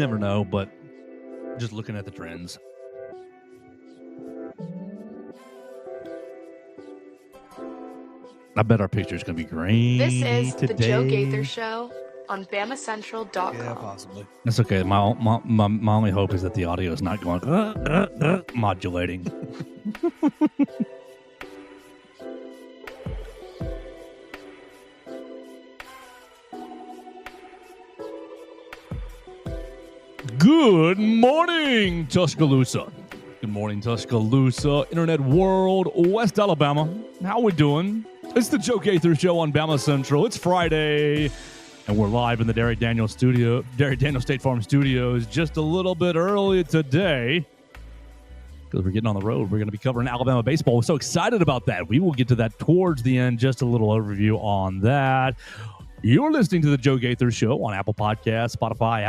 never know, but just looking at the trends. I bet our picture is going to be grainy This is today. the Joe Gaither Show on BamaCentral.com. Yeah, possibly. That's okay. My only hope is that the audio is not going modulating. Good morning, Tuscaloosa. Good morning, Tuscaloosa, Internet World, West Alabama. How we doing? It's the Joe Gaither Show on BamaCentral. It's Friday, and we're live in the Derek Daniel State Farm Studios just a little bit early today because we're getting on the road. We're going to be covering Alabama baseball. We're so excited about that. We will get to that towards the end, just a little overview on that. You're listening to the Joe Gaither Show on Apple Podcasts, Spotify,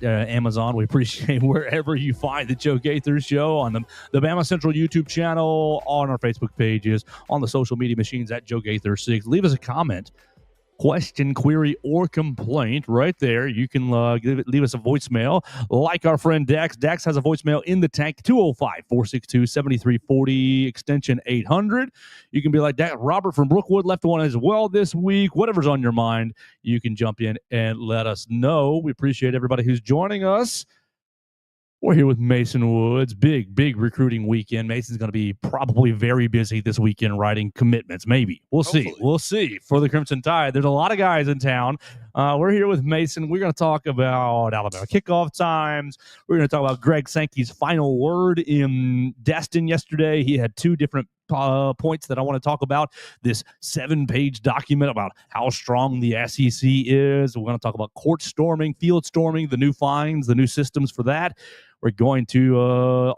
Amazon. We appreciate wherever you find the Joe Gaither Show on the BamaCentral YouTube channel, on our Facebook pages, on the social media machines at Joe Gaither 6. Leave us a comment, question, query, or complaint right there. You can leave us a voicemail like our friend Dax. Dax has a voicemail in the tank, 205-462-7340, extension 800. You can be like, Dax, Robert from Brookwood left one as well this week. Whatever's on your mind, you can jump in and let us know. We appreciate everybody who's joining us. We're here with Mason Woods. Big recruiting weekend. Mason's going to be probably very busy this weekend writing commitments. Maybe. Hopefully. We'll see. For the Crimson Tide, there's a lot of guys in town. We're here with Mason. We're going to talk about Alabama kickoff times. We're going to talk about Greg Sankey's final word in Destin yesterday. He had two different points that I want to talk about. This 7-page document about how strong the SEC is. We're going to talk about court storming, field storming, the new fines, the new systems for that. We're going to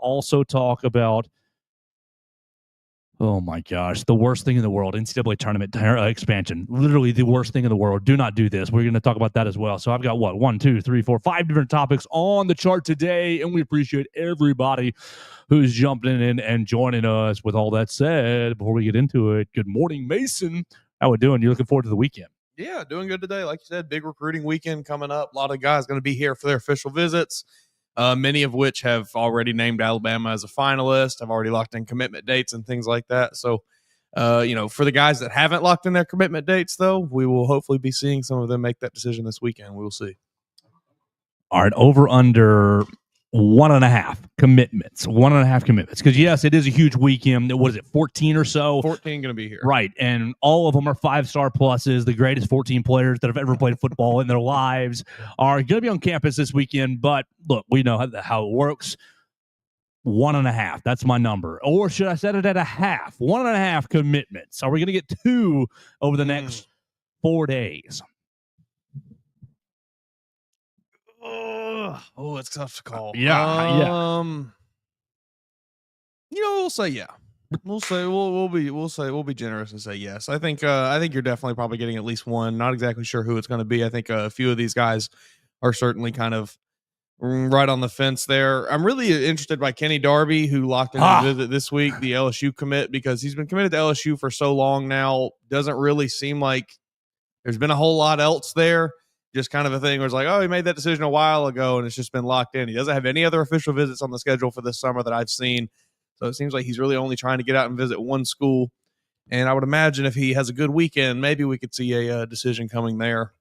also talk about, oh my gosh, the worst thing in the world, NCAA tournament expansion. Literally the worst thing in the world. Do not do this. We're going to talk about that as well. So I've got 5 different topics on the chart today, and we appreciate everybody who's jumping in and joining us. With all that said, before we get into it, good morning, Mason. How we doing? You looking forward to the weekend? Yeah, doing good today. Like you said, big recruiting weekend coming up. A lot of guys going to be here for their official visits. Many of which have already named Alabama as a finalist, have already locked in commitment dates and things like that. So, for the guys that haven't locked in their commitment dates, though, we will hopefully be seeing some of them make that decision this weekend. We will see. All right, over under 1.5 commitments. 1.5 commitments. Because, yes, it is a huge weekend. What is it, 14 or so? 14 going to be here. Right, and all of them are 5-star pluses. The greatest 14 players that have ever played football in their lives are going to be on campus this weekend. But, look, we know how it works. 1.5. That's my number. Or should I set it at 1/2? 1.5 commitments. Are we going to get 2 over the next 4 days? Oh, it's tough to call. Yeah. We'll say yeah. We'll be generous and say yes. I think you're definitely probably getting at least one. Not exactly sure who it's going to be. I think a few of these guys are certainly kind of right on the fence there. I'm really interested by Kenny Darby, who locked in his visit this week, the LSU commit, because he's been committed to LSU for so long now. Doesn't really seem like there's been a whole lot else there. Just kind of a thing where it's like, oh, he made that decision a while ago and it's just been locked in. He doesn't have any other official visits on the schedule for this summer that I've seen. So it seems like he's really only trying to get out and visit one school. And I would imagine if he has a good weekend, maybe we could see a decision coming there.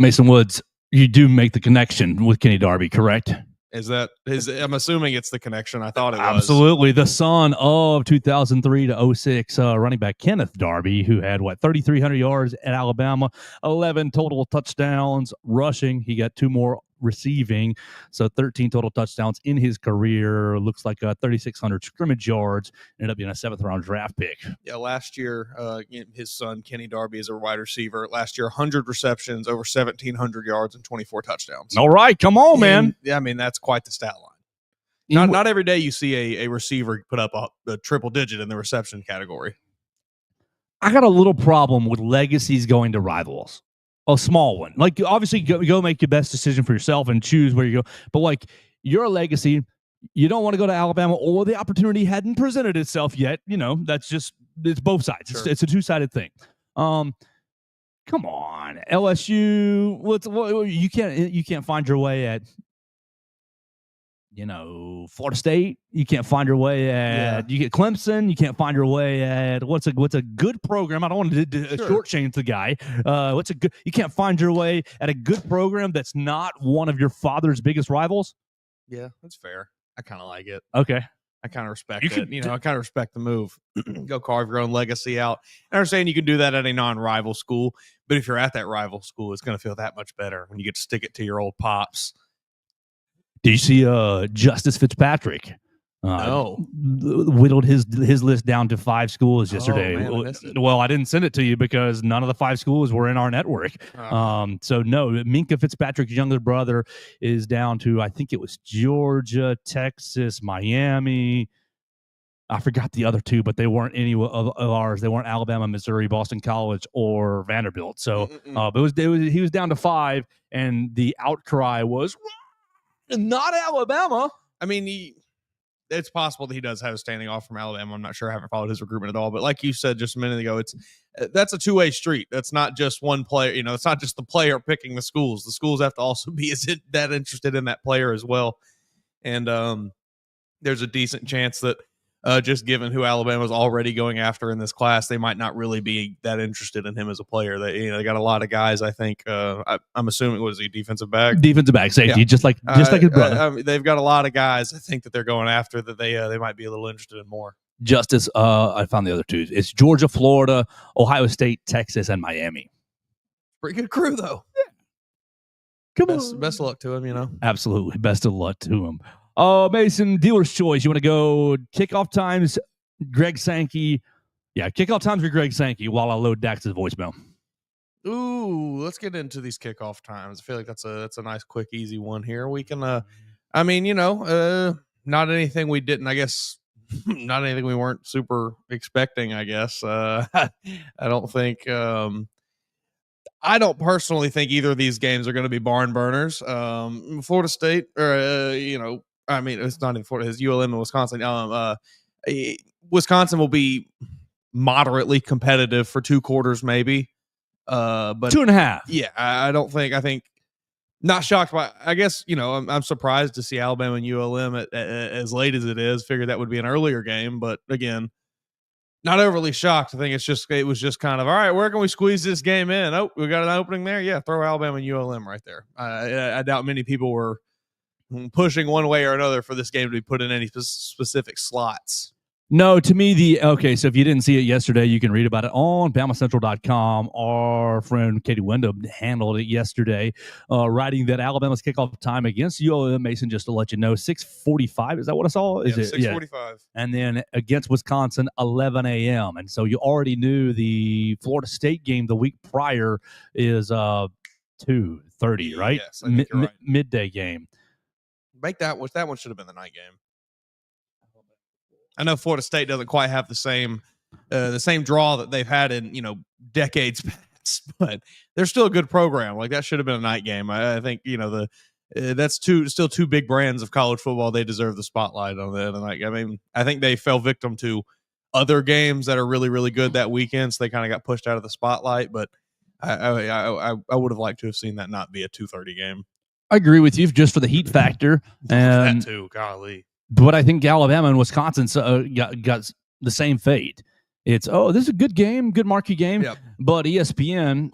Mason Woods, you do make the connection with Kenny Darby, correct? I'm assuming it's the connection. I thought it was. Absolutely. The son of 2003 to 06 running back Kenneth Darby, who had, 3,300 yards at Alabama, 11 total touchdowns rushing. He got 2 more receiving, so 13 total touchdowns in his career. Looks like 3,600 scrimmage yards. Ended up being a 7th-round draft pick. Yeah, last year, his son Kenny Darby is a wide receiver. Last year, 100 receptions, over 1,700 yards, and 24 touchdowns. All right, come on, man. Yeah, I mean, that's quite the stat line. Not every day you see a receiver put up a triple digit in the reception category. I got a little problem with legacies going to rivals. A small one. Like, obviously, go make your best decision for yourself and choose where you go. But, you're a legacy. You don't want to go to Alabama, or the opportunity hadn't presented itself yet. That's just, it's both sides. Sure. It's a two-sided thing. Come on, LSU. You can't find your way at Florida State, you can't find your way at. You get Clemson, you can't find your way at. What's a good program? I don't want to shortchange the guy. You can't find your way at a good program that's not one of your father's biggest rivals. Yeah, that's fair. I kind of like it. Okay. I kind of respect it. I kind of respect the move. Go carve your own legacy out. I understand you can do that at a non-rival school, but if you're at that rival school, it's going to feel that much better when you get to stick it to your old pops. Do you see Justice Fitzpatrick? No. Whittled his list down to 5 schools yesterday. Man, I missed it. Well, I didn't send it to you because none of the 5 schools were in our network. So no, Minka Fitzpatrick's younger brother is down to, I think it was Georgia, Texas, Miami. I forgot the other 2, but they weren't any of ours. They weren't Alabama, Missouri, Boston College, or Vanderbilt. So he was down to 5, and the outcry was not Alabama. I mean, it's possible that he does have a standing off from Alabama. I'm not sure. I haven't followed his recruitment at all. But like you said just a minute ago, that's a two-way street. That's not just one player. It's not just the player picking the schools. The schools have to also be that interested in that player as well. And there's a decent chance that just given who Alabama's already going after in this class, they might not really be that interested in him as a player. They got a lot of guys. I think I'm assuming was he defensive back, safety, just like his brother. They've got a lot of guys. I think that they're going after that. They might be a little interested in more. Justice, I found the other 2. It's Georgia, Florida, Ohio State, Texas, and Miami. Pretty good crew though. Yeah. Come on. Best of luck to him. Absolutely, best of luck to him. Mason, dealer's choice. You want to go kickoff times, Greg Sankey? Yeah, kickoff times for Greg Sankey while I load Dax's voicemail. Ooh, let's get into these kickoff times. I feel like that's a nice, quick, easy one here. We can, not anything we didn't, I guess, not anything we weren't super expecting, I guess. I don't think, I don't personally think either of these games are going to be barn burners. Florida State, or, it's not in Florida. It's ULM and Wisconsin. Wisconsin will be moderately competitive for 2 quarters, maybe. But 2.5. Yeah, I don't think. I think not shocked by. I guess I'm surprised to see Alabama and ULM at as late as it is. Figured that would be an earlier game, but again, not overly shocked. I think it was just kind of all right. Where can we squeeze this game in? Oh, we got an opening there. Yeah, throw Alabama and ULM right there. I doubt many people were pushing one way or another for this game to be put in any specific slots. No, to me, so if you didn't see it yesterday, you can read about it on BamaCentral.com. Our friend Katie Wyndham handled it yesterday, writing that Alabama's kickoff time against ULM, Mason, just to let you know, 6:45. Is that what I saw? Is it 6:45? Yeah. And then against Wisconsin, 11 a.m. And so you already knew the Florida State game the week prior is 2:30, right? Yes, I think you're right. Midday game. Make that one should have been the night game. I know Florida State doesn't quite have the same draw that they've had in decades past, but they're still a good program. Like that should have been a night game. I think that's still 2 big brands of college football. They deserve the spotlight on that. And I think they fell victim to other games that are really, really good that weekend, so they kind of got pushed out of the spotlight. But I would have liked to have seen that not be a 2:30 game. I agree with you just for the heat factor. And that too, golly. But I think Alabama and Wisconsin got the same fate. It's, this is a good game, good marquee game. Yep. But ESPN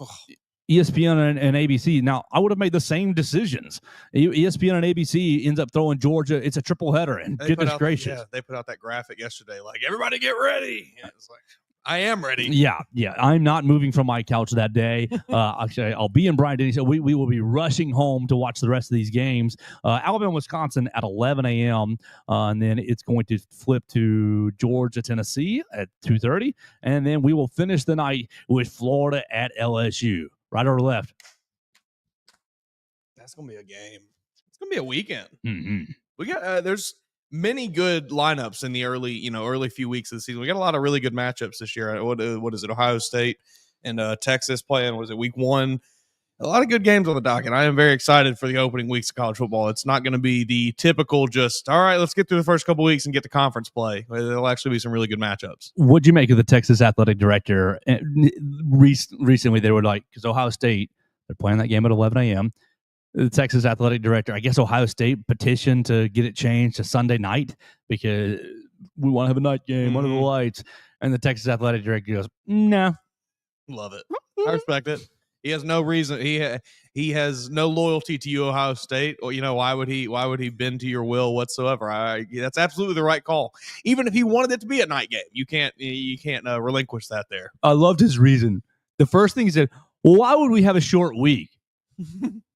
and ABC, now I would have made the same decisions. ESPN and ABC ends up throwing Georgia. It's a triple header, and goodness gracious. They put out that graphic yesterday, like, everybody get ready. And it's like, I am ready. Yeah. I'm not moving from my couch that day. Actually, I'll be in Bryant-Denny, so we will be rushing home to watch the rest of these games. Alabama, Wisconsin at 11 a.m., and then it's going to flip to Georgia, Tennessee at 2:30, and then we will finish the night with Florida at LSU. Right or left? That's going to be a game. It's going to be a weekend. Mm-hmm. We got there's many good lineups in the early few weeks of the season. We got a lot of really good matchups this year. What is it? Ohio State and Texas playing. Was it week 1? A lot of good games on the docket. I am very excited for the opening weeks of college football. It's not going to be the typical just, all right, let's get through the first couple weeks and get to conference play. There'll actually be some really good matchups. What'd you make of the Texas athletic director? Recently, they were like, because Ohio State, they're playing that game at 11 a.m. the Texas athletic director, I guess Ohio State petitioned to get it changed to Sunday night because we want to have a night game under the lights. And the Texas athletic director goes, no. Love it. I respect it. He has no reason. He has no loyalty to you, Ohio State. Or why would he bend to your will whatsoever? That's absolutely the right call. Even if he wanted it to be a night game, you can't relinquish that there. I loved his reason. The first thing he said, well, why would we have a short week?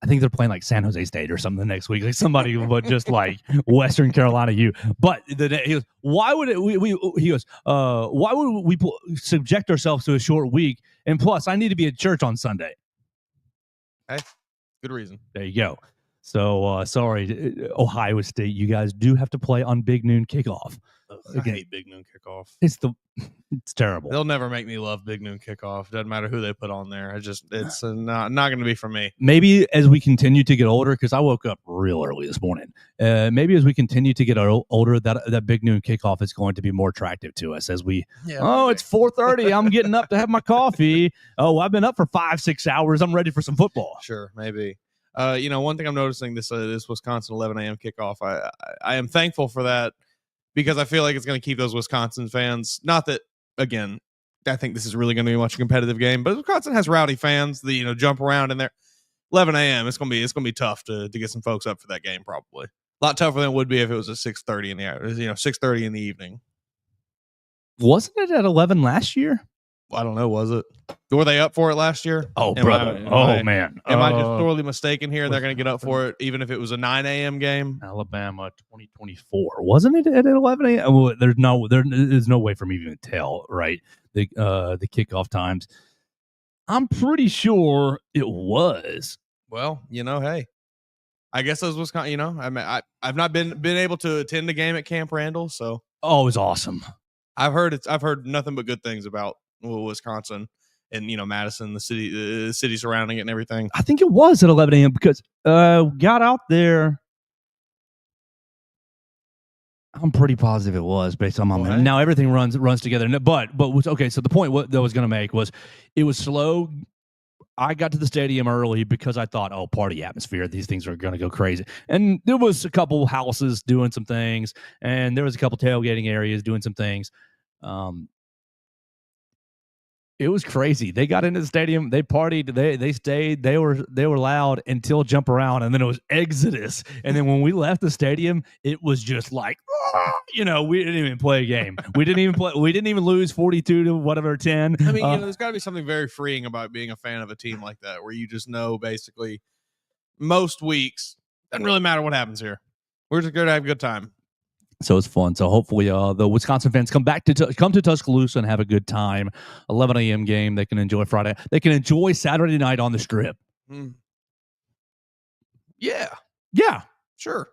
I think they're playing like San Jose State or something the next week, like somebody but just like Western Carolina U. But he goes, why would why would we subject ourselves to a short week? And plus, I need to be at church on Sunday. Hey, good reason. There you go. So sorry, Ohio State, you guys do have to play on Big Noon kickoff. I hate Big Noon kickoff. It's terrible. They'll never make me love Big Noon kickoff. Doesn't matter who they put on there. It's not going to be for me. Maybe as we continue to get older, because I woke up real early this morning. Maybe as we continue to get older, that Big Noon kickoff is going to be more attractive to us as we. Yeah, it's 4:30. I'm getting up to have my coffee. Oh, I've been up for 5-6 hours. I'm ready for some football. Sure, maybe. One thing I'm noticing this Wisconsin 11 a.m. kickoff. I am thankful for that because I feel like it's going to keep those Wisconsin fans. Not that. Again, I think this is really going to be much a competitive game, but Wisconsin has rowdy fans that jump around in there. 11 a.m. It's going to be tough to get some folks up for that game. Probably a lot tougher than it would be if it was at 6:30 in the 6:30 in the evening. Wasn't it at 11 last year? I don't know. Was it? Were they up for it last year? Oh, brother. Man. Am I just sorely mistaken here? They're going to get up for it, even if it was a 9 a.m. game. Alabama 2024. Wasn't it at 11 a.m.? Well, there's no way for me to even tell, right? The kickoff times. I'm pretty sure it was. Well, hey, I guess those Wisconsin. I've not been able to attend a game at Camp Randall, so it was awesome. I've heard nothing but good things about Wisconsin and Madison, the city surrounding it and everything. I think it was at 11 a.m. because got out there. I'm pretty positive it was based on my memory. Now everything runs together. But okay. So the point that I was going to make was it was slow. I got to the stadium early because I thought, party atmosphere. These things are going to go crazy. And there was a couple houses doing some things, and there was a couple tailgating areas doing some things. It was crazy. They got into the stadium, they partied, they stayed, they were loud until jump around, and then it was exodus. And then when we left the stadium, it was just like, we didn't even play a game. We didn't even lose 42 to whatever 10. I mean, there's got to be something very freeing about being a fan of a team like that, where you just know basically most weeks doesn't really matter what happens here. We're just going to have a good time. So it's fun. So hopefully the Wisconsin fans come to Tuscaloosa and have a good time. 11 a.m. game. They can enjoy Friday. They can enjoy Saturday night on the Strip. Yeah. Yeah. Sure.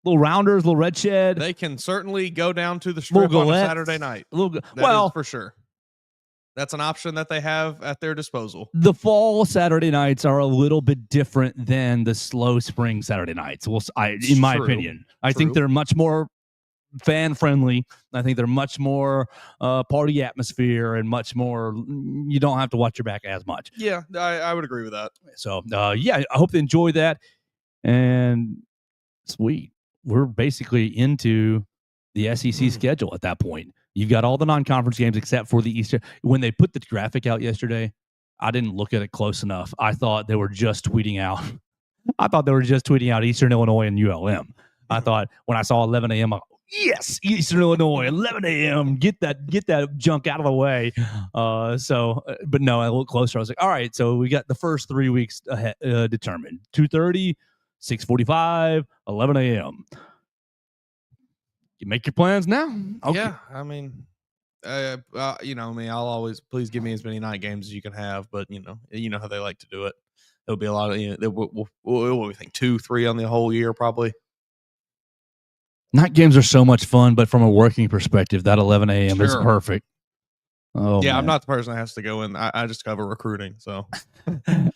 Little Rounders, little Red Shed. They can certainly go down to the Strip on a Saturday night. Is for sure. That's an option that they have at their disposal. The fall Saturday nights are a little bit different than the slow spring Saturday nights. In my opinion, I think they're much more fan friendly. I think they're much more party atmosphere and much more. You don't have to watch your back as much. Yeah, I would agree with that. So I hope they enjoy that. And sweet, we're basically into the SEC schedule at that point. You've got all the non-conference games except for the Eastern. When they put the graphic out yesterday, I didn't look at it close enough. I thought they were just tweeting out. Eastern Illinois and ULM. I thought when I saw 11 a.m., yes, Eastern Illinois, 11 a.m. Get that junk out of the way. But no, I looked closer. I was like, all right, so we got the first 3 weeks determined: 2:30, 6:45, 11 a.m. You make your plans now. Okay. Yeah, I mean, I'll always please give me as many night games as you can have, but you know how they like to do it. There'll be a lot of what we think 2-3 on the whole year probably. Night games are so much fun, but from a working perspective, that 11 a.m. is perfect. Oh yeah, man. I'm not the person that has to go in. I just cover recruiting, so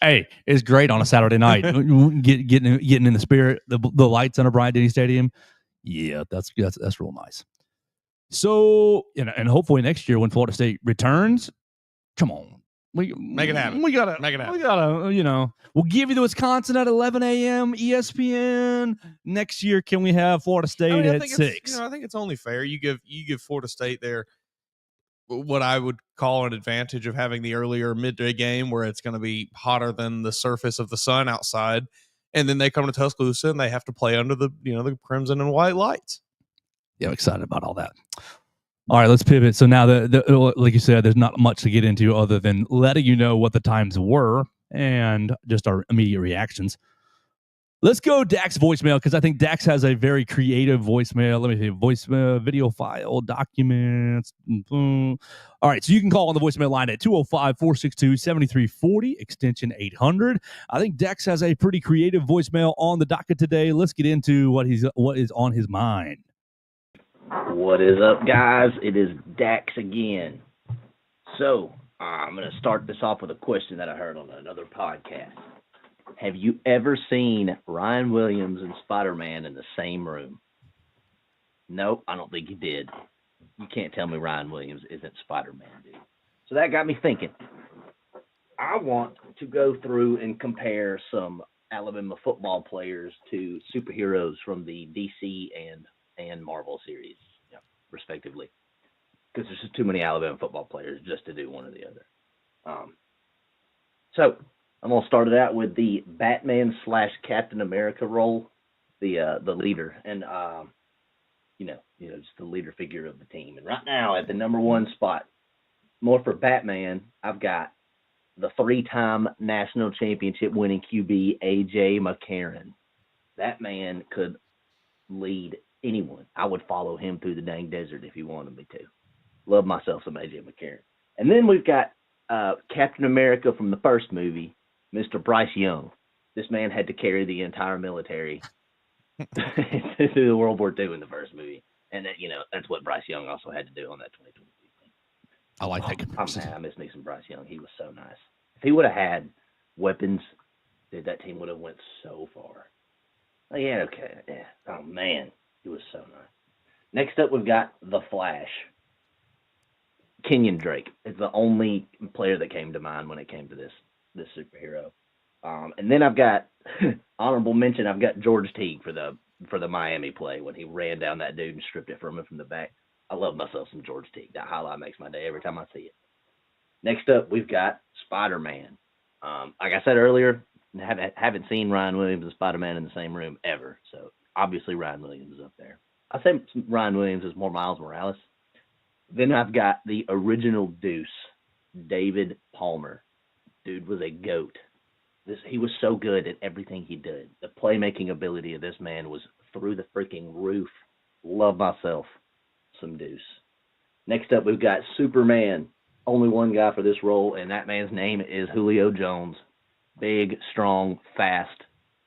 hey, it's great on a Saturday night. getting in the spirit, the lights on a Bryant-Denny Stadium. Yeah, that's real nice. So, and hopefully next year when Florida State returns, come on, Make it happen. We gotta Make it happen. We gotta. We'll give you the Wisconsin at 11 a.m. ESPN next year. Can we have Florida State at 6? I think it's only fair. You give Florida State their what I would call an advantage of having the earlier midday game where it's going to be hotter than the surface of the sun outside, and then they come to Tuscaloosa and they have to play under the the crimson and white lights. Yeah, I'm excited about all that. All right, let's pivot. So now, like you said, there's not much to get into other than letting you know what the times were and just our immediate reactions. Let's go Dax voicemail because I think Dax has a very creative voicemail. Let me see. Voicemail, video file, documents. Boom. All right, so you can call on the voicemail line at 205-462-7340, extension 800. I think Dax has a pretty creative voicemail on the docket today. Let's get into what is on his mind. What is up, guys? It is Dax again. So, I'm going to start this off with a question that I heard on another podcast. Have you ever seen Ryan Williams and Spider-Man in the same room? Nope, I don't think you did. You can't tell me Ryan Williams isn't Spider-Man, dude. So that got me thinking. I want to go through and compare some Alabama football players to superheroes from the DC and Marvel series, respectively. Because there's just too many Alabama football players just to do one or the other. So I'm gonna start it out with the Batman / Captain America role, the leader, and just the leader figure of the team. And right now at the number one spot, more for Batman, I've got the 3-time national championship winning QB AJ McCarron. That man could lead anyone. I would follow him through the dang desert if he wanted me to. Love myself some AJ McCarron. And then we've got Captain America from the first movie, Mr. Bryce Young. This man had to carry the entire military through the World War II in the first movie. And that's what Bryce Young also had to do on that 2022 team. I like that comparison. I miss me some Bryce Young. He was so nice. If he would have had weapons, dude, that team would have went so far. Oh, yeah, okay. Yeah. Oh, man. He was so nice. Next up, we've got The Flash. Kenyon Drake is the only player that came to mind when it came to this superhero. And then I've got honorable mention. I've got George Teague for the Miami play when he ran down that dude and stripped it from him from the back. I love myself some George Teague. That highlight makes my day every time I see it. Next up, we've got Spider-Man. Like I said earlier, haven't seen Ryan Williams and Spider-Man in the same room ever. So obviously Ryan Williams is up there. I say Ryan Williams is more Miles Morales. Then I've got the original Deuce, David Palmer. Dude was a goat. He was so good at everything he did. The playmaking ability of this man was through the freaking roof. Love myself some Deuce. Next up, we've got Superman. Only one guy for this role, and that man's name is Julio Jones. Big, strong, fast,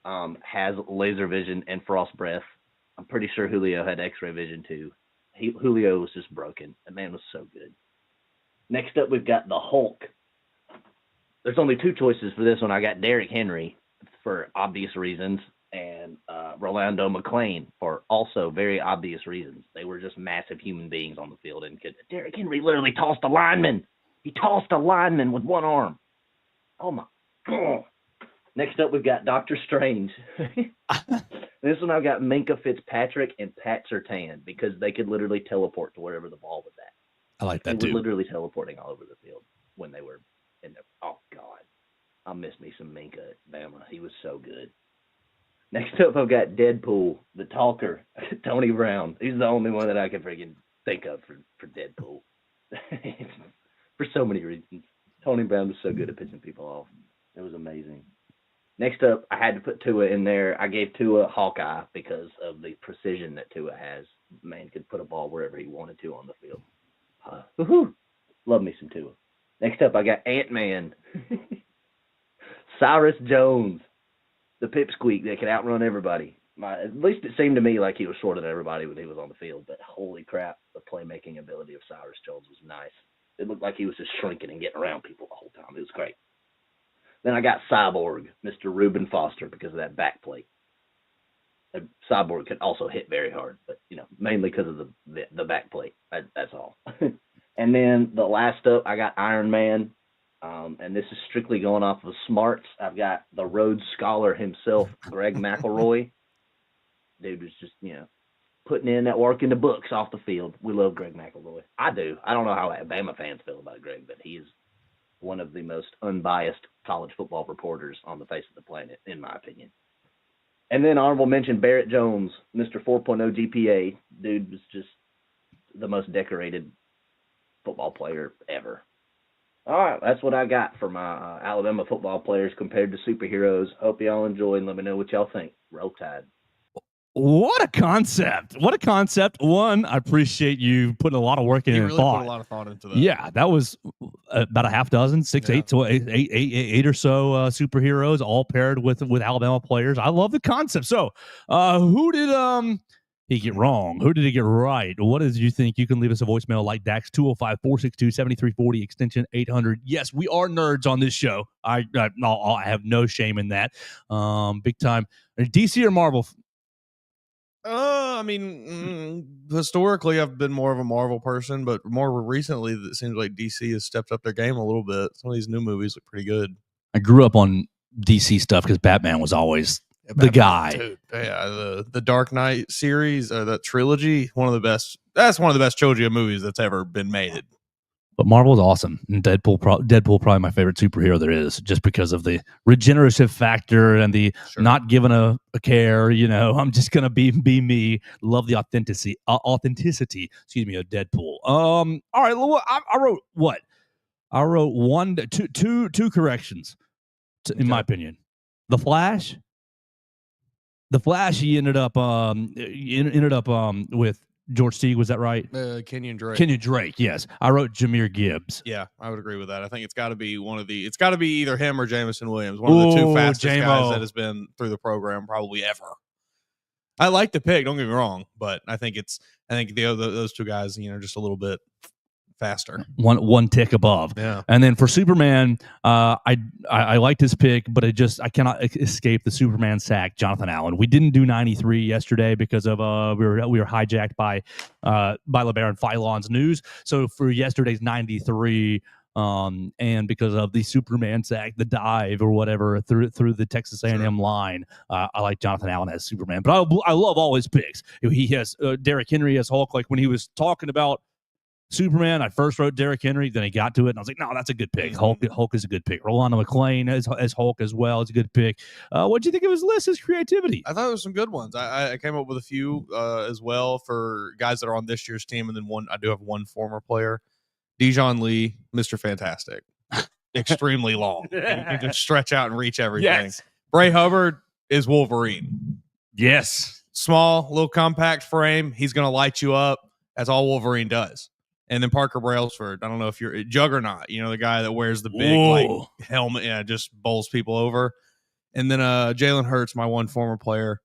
has laser vision and frost breath. I'm pretty sure Julio had x-ray vision too. Julio was just broken. That man was so good. Next up, we've got the Hulk. There's only two choices for this one. I got Derrick Henry for obvious reasons and Rolando McClain for also very obvious reasons. They were just massive human beings on the field. And Derrick Henry literally tossed a lineman. He tossed a lineman with one arm. Oh, my God. Next up, we've got Doctor Strange. This one I've got Minka Fitzpatrick and Pat Surtain because they could literally teleport to wherever the ball was at. I like that They too. were literally teleporting all over the field when they were in there. Oh, God. I miss me some Minka at Bama. He was so good. Next up, I've got Deadpool, the talker, Tony Brown. He's the only one that I can freaking think of for Deadpool. For so many reasons. Tony Brown was so good at pissing people off. It was amazing. Next up, I had to put Tua in there. I gave Tua Hawkeye because of the precision that Tua has. Man could put a ball wherever he wanted to on the field. Love me some Tua. Next up, I got Ant-Man. Cyrus Jones, the pipsqueak that could outrun everybody. At least it seemed to me like he was shorter than everybody when he was on the field. But holy crap, the playmaking ability of Cyrus Jones was nice. It looked like he was just shrinking and getting around people the whole time. It was great. Then I got Cyborg, Mr. Reuben Foster, because of that back plate. Cyborg could also hit very hard, but mainly because of the back plate. That's all. And then the last up, I got Iron Man. And this is strictly going off of smarts. I've got the Rhodes Scholar himself, Greg McElroy. Dude was just, putting in that work in the books off the field. We love Greg McElroy. I do. I don't know how Bama fans feel about Greg, but he is one of the most unbiased college football reporters on the face of the planet, in my opinion. And then honorable mention, Barrett Jones, Mr. 4.0 GPA. Dude was just the most decorated football player ever. All right, that's what I got for my Alabama football players compared to superheroes. Hope y'all enjoy and let me know what y'all think. Roll Tide. What a concept. What a concept. One, I appreciate you putting a lot of work in You and really thought. put a lot of thought into that. Yeah, that was about a half dozen, eight or so superheroes, all paired with Alabama players. I love the concept. So, who did he get wrong? Who did he get right? What did you think? You can leave us a voicemail like Dax 205-462-7340 extension 800. Yes, we are nerds on this show. I have no shame in that. Big time. DC or Marvel? Historically, I've been more of a Marvel person, but more recently, it seems like DC has stepped up their game a little bit. Some of these new movies look pretty good. I grew up on DC stuff because Batman was always the guy. Dude, yeah, the Dark Knight series, that trilogy, one of the best. That's one of the best trilogy of movies that's ever been made. But Marvel's awesome. And Deadpool probably my favorite superhero there is, just because of the regenerative factor and the not giving a care. I'm just gonna be me. Love the authenticity. Of Deadpool. All right. I wrote what? I wrote two corrections, in my opinion. The Flash. He ended up with George Teague, was that right? Kenyon Drake. Kenyon Drake, yes. I wrote Jahmyr Gibbs. Yeah, I would agree with that. I think it's got to be it's got to be either him or Jameson Williams, one of the two fastest guys that has been through the program probably ever. I like the pick, don't get me wrong, but I think those two guys, just a little bit faster, one tick above. Yeah. And then for Superman, I liked his pick, but I cannot escape the Superman sack, Jonathan Allen. We didn't do 93 yesterday because of we were hijacked by LeBaron Philon's news. So for yesterday's 93, and because of the Superman sack, the dive or whatever through the Texas A&M line, I like Jonathan Allen as Superman. But I love all his picks. He has Derrick Henry as Hulk. Like when he was talking about Superman, I first wrote Derrick Henry, then I got to it, and I was like, no, that's a good pick. Hulk is a good pick. Rolando McClain as Hulk as well is a good pick. What did you think of his list, his creativity? I thought there was some good ones. I came up with a few as well for guys that are on this year's team, and then I do have one former player. Dijon Lee, Mr. Fantastic. Extremely long. You can stretch out and reach everything. Yes. Bray Hubbard is Wolverine. Yes. Small, little compact frame. He's going to light you up. That's all Wolverine does. And then Parker Brailsford, I don't know if you're Juggernaut, the guy that wears the big helmet, just bowls people over. And then Jalen Hurts, my one former player,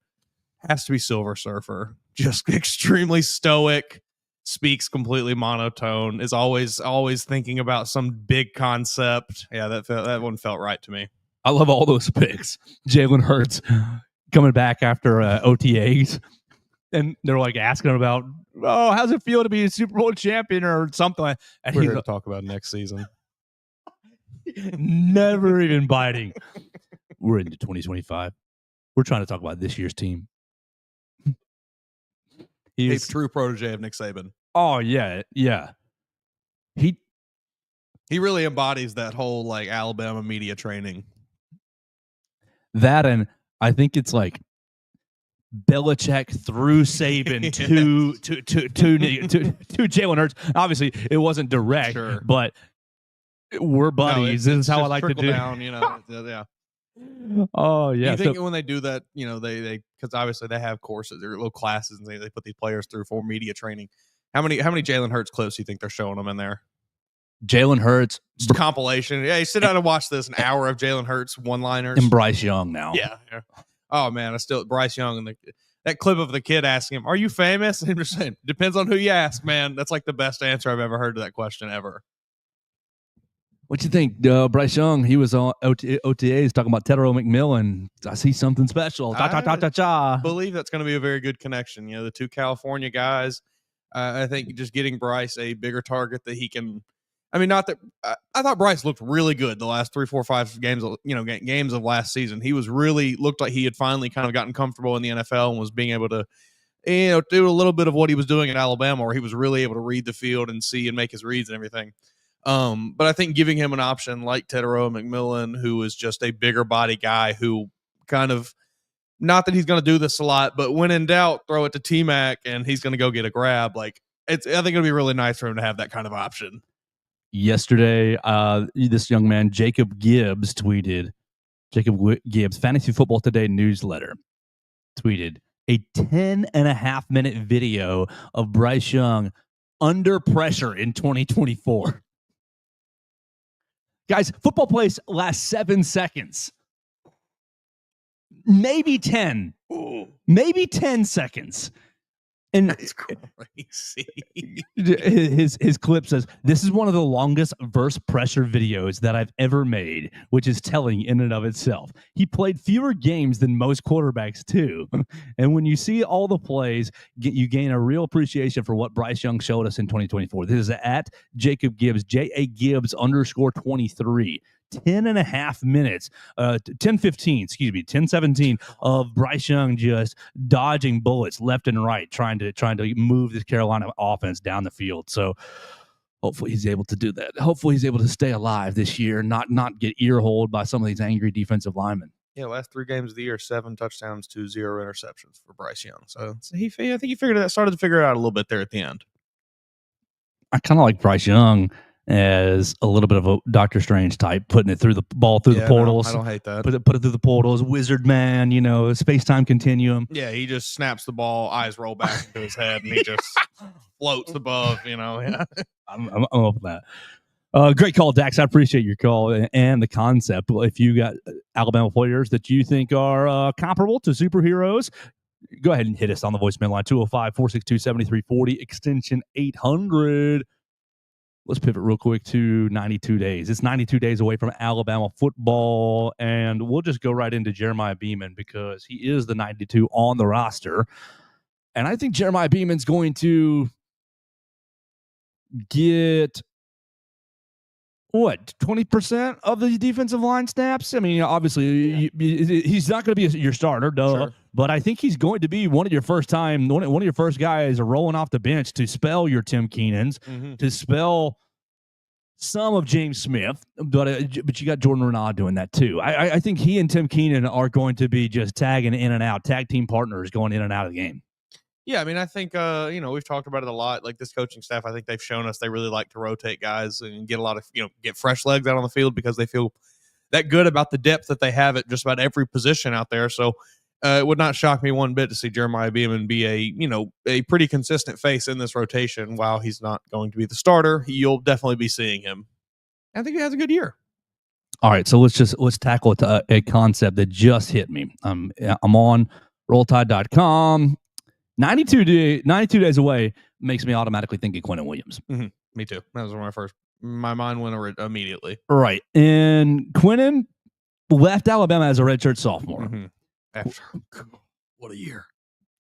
has to be Silver Surfer. Just extremely stoic, speaks completely monotone, is always thinking about some big concept. Yeah, that one felt right to me. I love all those picks. Jalen Hurts coming back after OTAs. And they're like asking him about, how's it feel to be a Super Bowl champion or something? And We're here to talk about next season. Never even biting. We're into 2025. We're trying to talk about this year's team. He's a true protege of Nick Saban. Oh, yeah. Yeah. He really embodies that whole Alabama media training. That, and I think it's like Belichick through Saban to Jalen Hurts. Obviously, it wasn't direct, but we're buddies. This is how I like to do. Down, yeah. Oh yeah. You think when they do that, they because obviously they have courses, or little classes, and they put these players through for media training. How many Jalen Hurts clips do you think they're showing them in there? Jalen Hurts just compilation. Yeah, you sit down and watch this, an hour of Jalen Hurts one-liners. And Bryce Young now. Yeah. Oh man, Bryce Young and that clip of the kid asking him, "Are you famous?" And I'm just saying, depends on who you ask, man. That's like the best answer I've ever heard to that question ever. What you think, Bryce Young? He was on OTAs talking about Tedero McMillan. I see something special. I believe that's going to be a very good connection. The two California guys. I think just getting Bryce a bigger target that he can I mean, not that I thought Bryce looked really good the last 3, 4, 5 games, games of last season. He was really looked like he had finally kind of gotten comfortable in the NFL and was being able to, do a little bit of what he was doing at Alabama, where he was really able to read the field and see and make his reads and everything. But I think giving him an option like Teteroa McMillan, who is just a bigger body guy who kind of, not that he's going to do this a lot, but when in doubt, throw it to T-Mac and he's going to go get a grab. Like, I think it'll be really nice for him to have that kind of option. Yesterday, this young man, Jacob Gibbs, tweeted, Gibbs, Fantasy Football Today newsletter, tweeted a 10.5-minute video of Bryce Young under pressure in 2024. Guys, football plays last 7 seconds. Maybe 10. Ooh. Maybe 10 seconds. And that's crazy. His clip says, "This is one of the longest verse pressure videos that I've ever made," which is telling in and of itself. He played fewer games than most quarterbacks too. And when you see all the plays, you gain a real appreciation for what Bryce Young showed us in 2024. This is at Jacob Gibbs, JA Gibbs _23. 10.5 minutes, 10:17 of Bryce Young just dodging bullets left and right, trying to move this Carolina offense down the field. So hopefully he's able to do that. Hopefully he's able to stay alive this year, not get ear-holed by some of these angry defensive linemen. Yeah, last 3 games of the year, 7 touchdowns to 0 interceptions for Bryce Young. So I think he started to figure it out a little bit there at the end. I kind of like Bryce Young as a little bit of a Doctor Strange type, putting it through the portals. No, I don't hate that. Put it through the portals. Wizard man, space-time continuum. Yeah, he just snaps the ball, eyes roll back into his head, and he just floats above. Yeah. I'm up with that. Great call, Dax. I appreciate your call and the concept. If you got Alabama players that you think are comparable to superheroes, go ahead and hit us on the voicemail line, 205-462-7340, extension 800. Let's pivot real quick to 92 days. It's 92 days away from Alabama football, and we'll just go right into Jeremiah Beaman because he is the 92 on the roster. And I think Jeremiah Beaman's going to get, 20% of the defensive line snaps? I mean, obviously, he's not going to be your starter, duh. Sure. But I think he's going to be one of your first guys rolling off the bench to spell your Tim Keenans, to spell some of James Smith. But you got Jordan Renaud doing that too. I think he and Tim Keenan are going to be just tagging in and out, tag team partners going in and out of the game. Yeah, I mean, I think, we've talked about it a lot. Like this coaching staff, I think they've shown us they really like to rotate guys and get a lot of, get fresh legs out on the field because they feel that good about the depth that they have at just about every position out there. So it would not shock me one bit to see Jeremiah Beaman be a pretty consistent face in this rotation. While he's not going to be the starter, you'll definitely be seeing him. I think he has a good year. All right, so let's tackle a concept that just hit me. I'm on rolltide.com. 92 days away makes me automatically think of Quentin Williams. Mm-hmm. Me too. That was my mind went immediately. Right. And Quentin left Alabama as a redshirt sophomore. Mm-hmm. After what a year.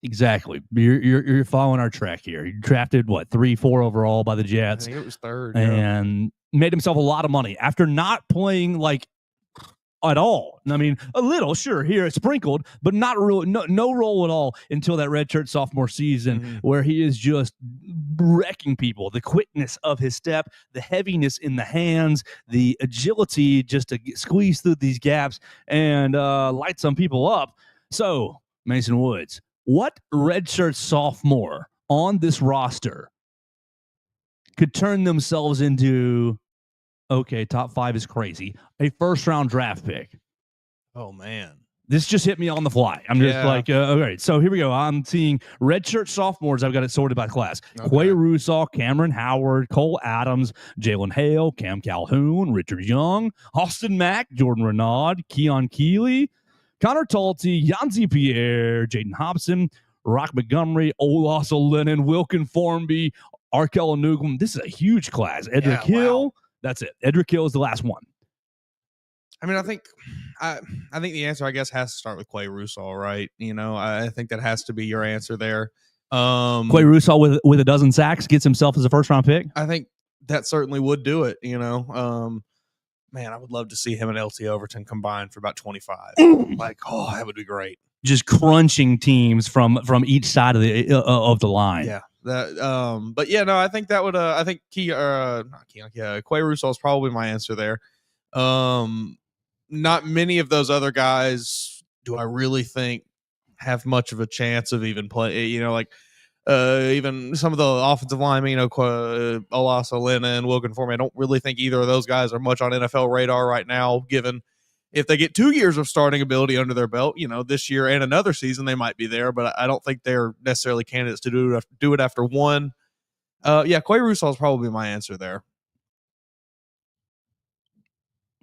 Exactly. You're following our track here. You drafted 3-4 overall by the Jets. I think it was 3rd. And made himself a lot of money after not playing at all. I mean, a little, sure, here it's sprinkled, but not really, no role at all until that redshirt sophomore season, where he is just wrecking people. The quickness of his step, the heaviness in the hands, the agility just to squeeze through these gaps and light some people up. So, Mason Woods, what redshirt sophomore on this roster could turn themselves into, okay, top 5 is crazy, a first-round draft pick? Oh, man. This just hit me on the fly. I'm just all right, so here we go. I'm seeing redshirt sophomores. I've got it sorted by class. Okay. Quay Russaw, Cameron Howard, Cole Adams, Jalen Hale, Cam Calhoun, Richard Young, Austin Mack, Jordan Renaud, Keon Keeley, Connor Talty, Yanzi Pierre, Jaden Hobson, Rock Montgomery, Olaus Lennon, Wilkin Formby, Arkell Nugum. This is a huge class. Edric Hill. Wow. That's it. Edric Hill is the last one. I mean, I think the answer, I guess, has to start with Quay Russaw, right? I think that has to be your answer there. Quay Russaw with a dozen sacks gets himself as a first round pick. I think that certainly would do it. Man, I would love to see him and LT Overton combined for about 25. Like, oh, that would be great. Just crunching teams from each side of the line. Yeah. But yeah, no, I think that would. I think Quay Russo is probably my answer there. Not many of those other guys do I really think have much of a chance of even play. Even some of the offensive linemen, Olasa, Lena, and Wilkin for me. I don't really think either of those guys are much on NFL radar right now, given if they get 2 years of starting ability under their belt, this year and another season, they might be there, but I don't think they're necessarily candidates to do it after one. Quay Russo is probably my answer there.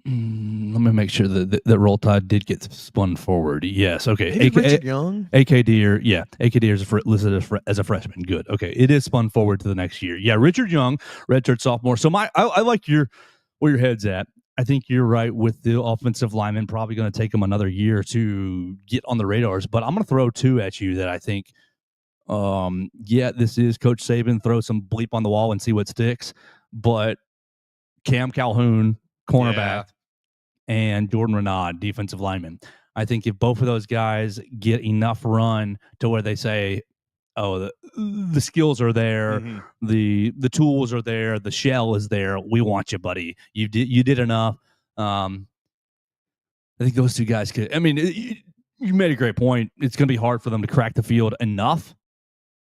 Let me make sure that Roll Tide did get spun forward. Yes. Okay. Richard Young. AK Deer is listed as a freshman. Good. Okay. It is spun forward to the next year. Yeah. Richard Young, redshirt sophomore. So I like where your head's at. I think you're right with the offensive lineman. Probably going to take him another year to get on the radars. But I'm going to throw two at you that I think, this is Coach Saban. Throw some bleep on the wall and see what sticks. But Cam Calhoun, cornerback, and Jordan Renaud, defensive lineman. I think if both of those guys get enough run to where they say, oh, the skills are there, the tools are there, the shell is there, we want you, buddy. You did enough. I think those two guys could. I mean, you made a great point. It's going to be hard for them to crack the field enough,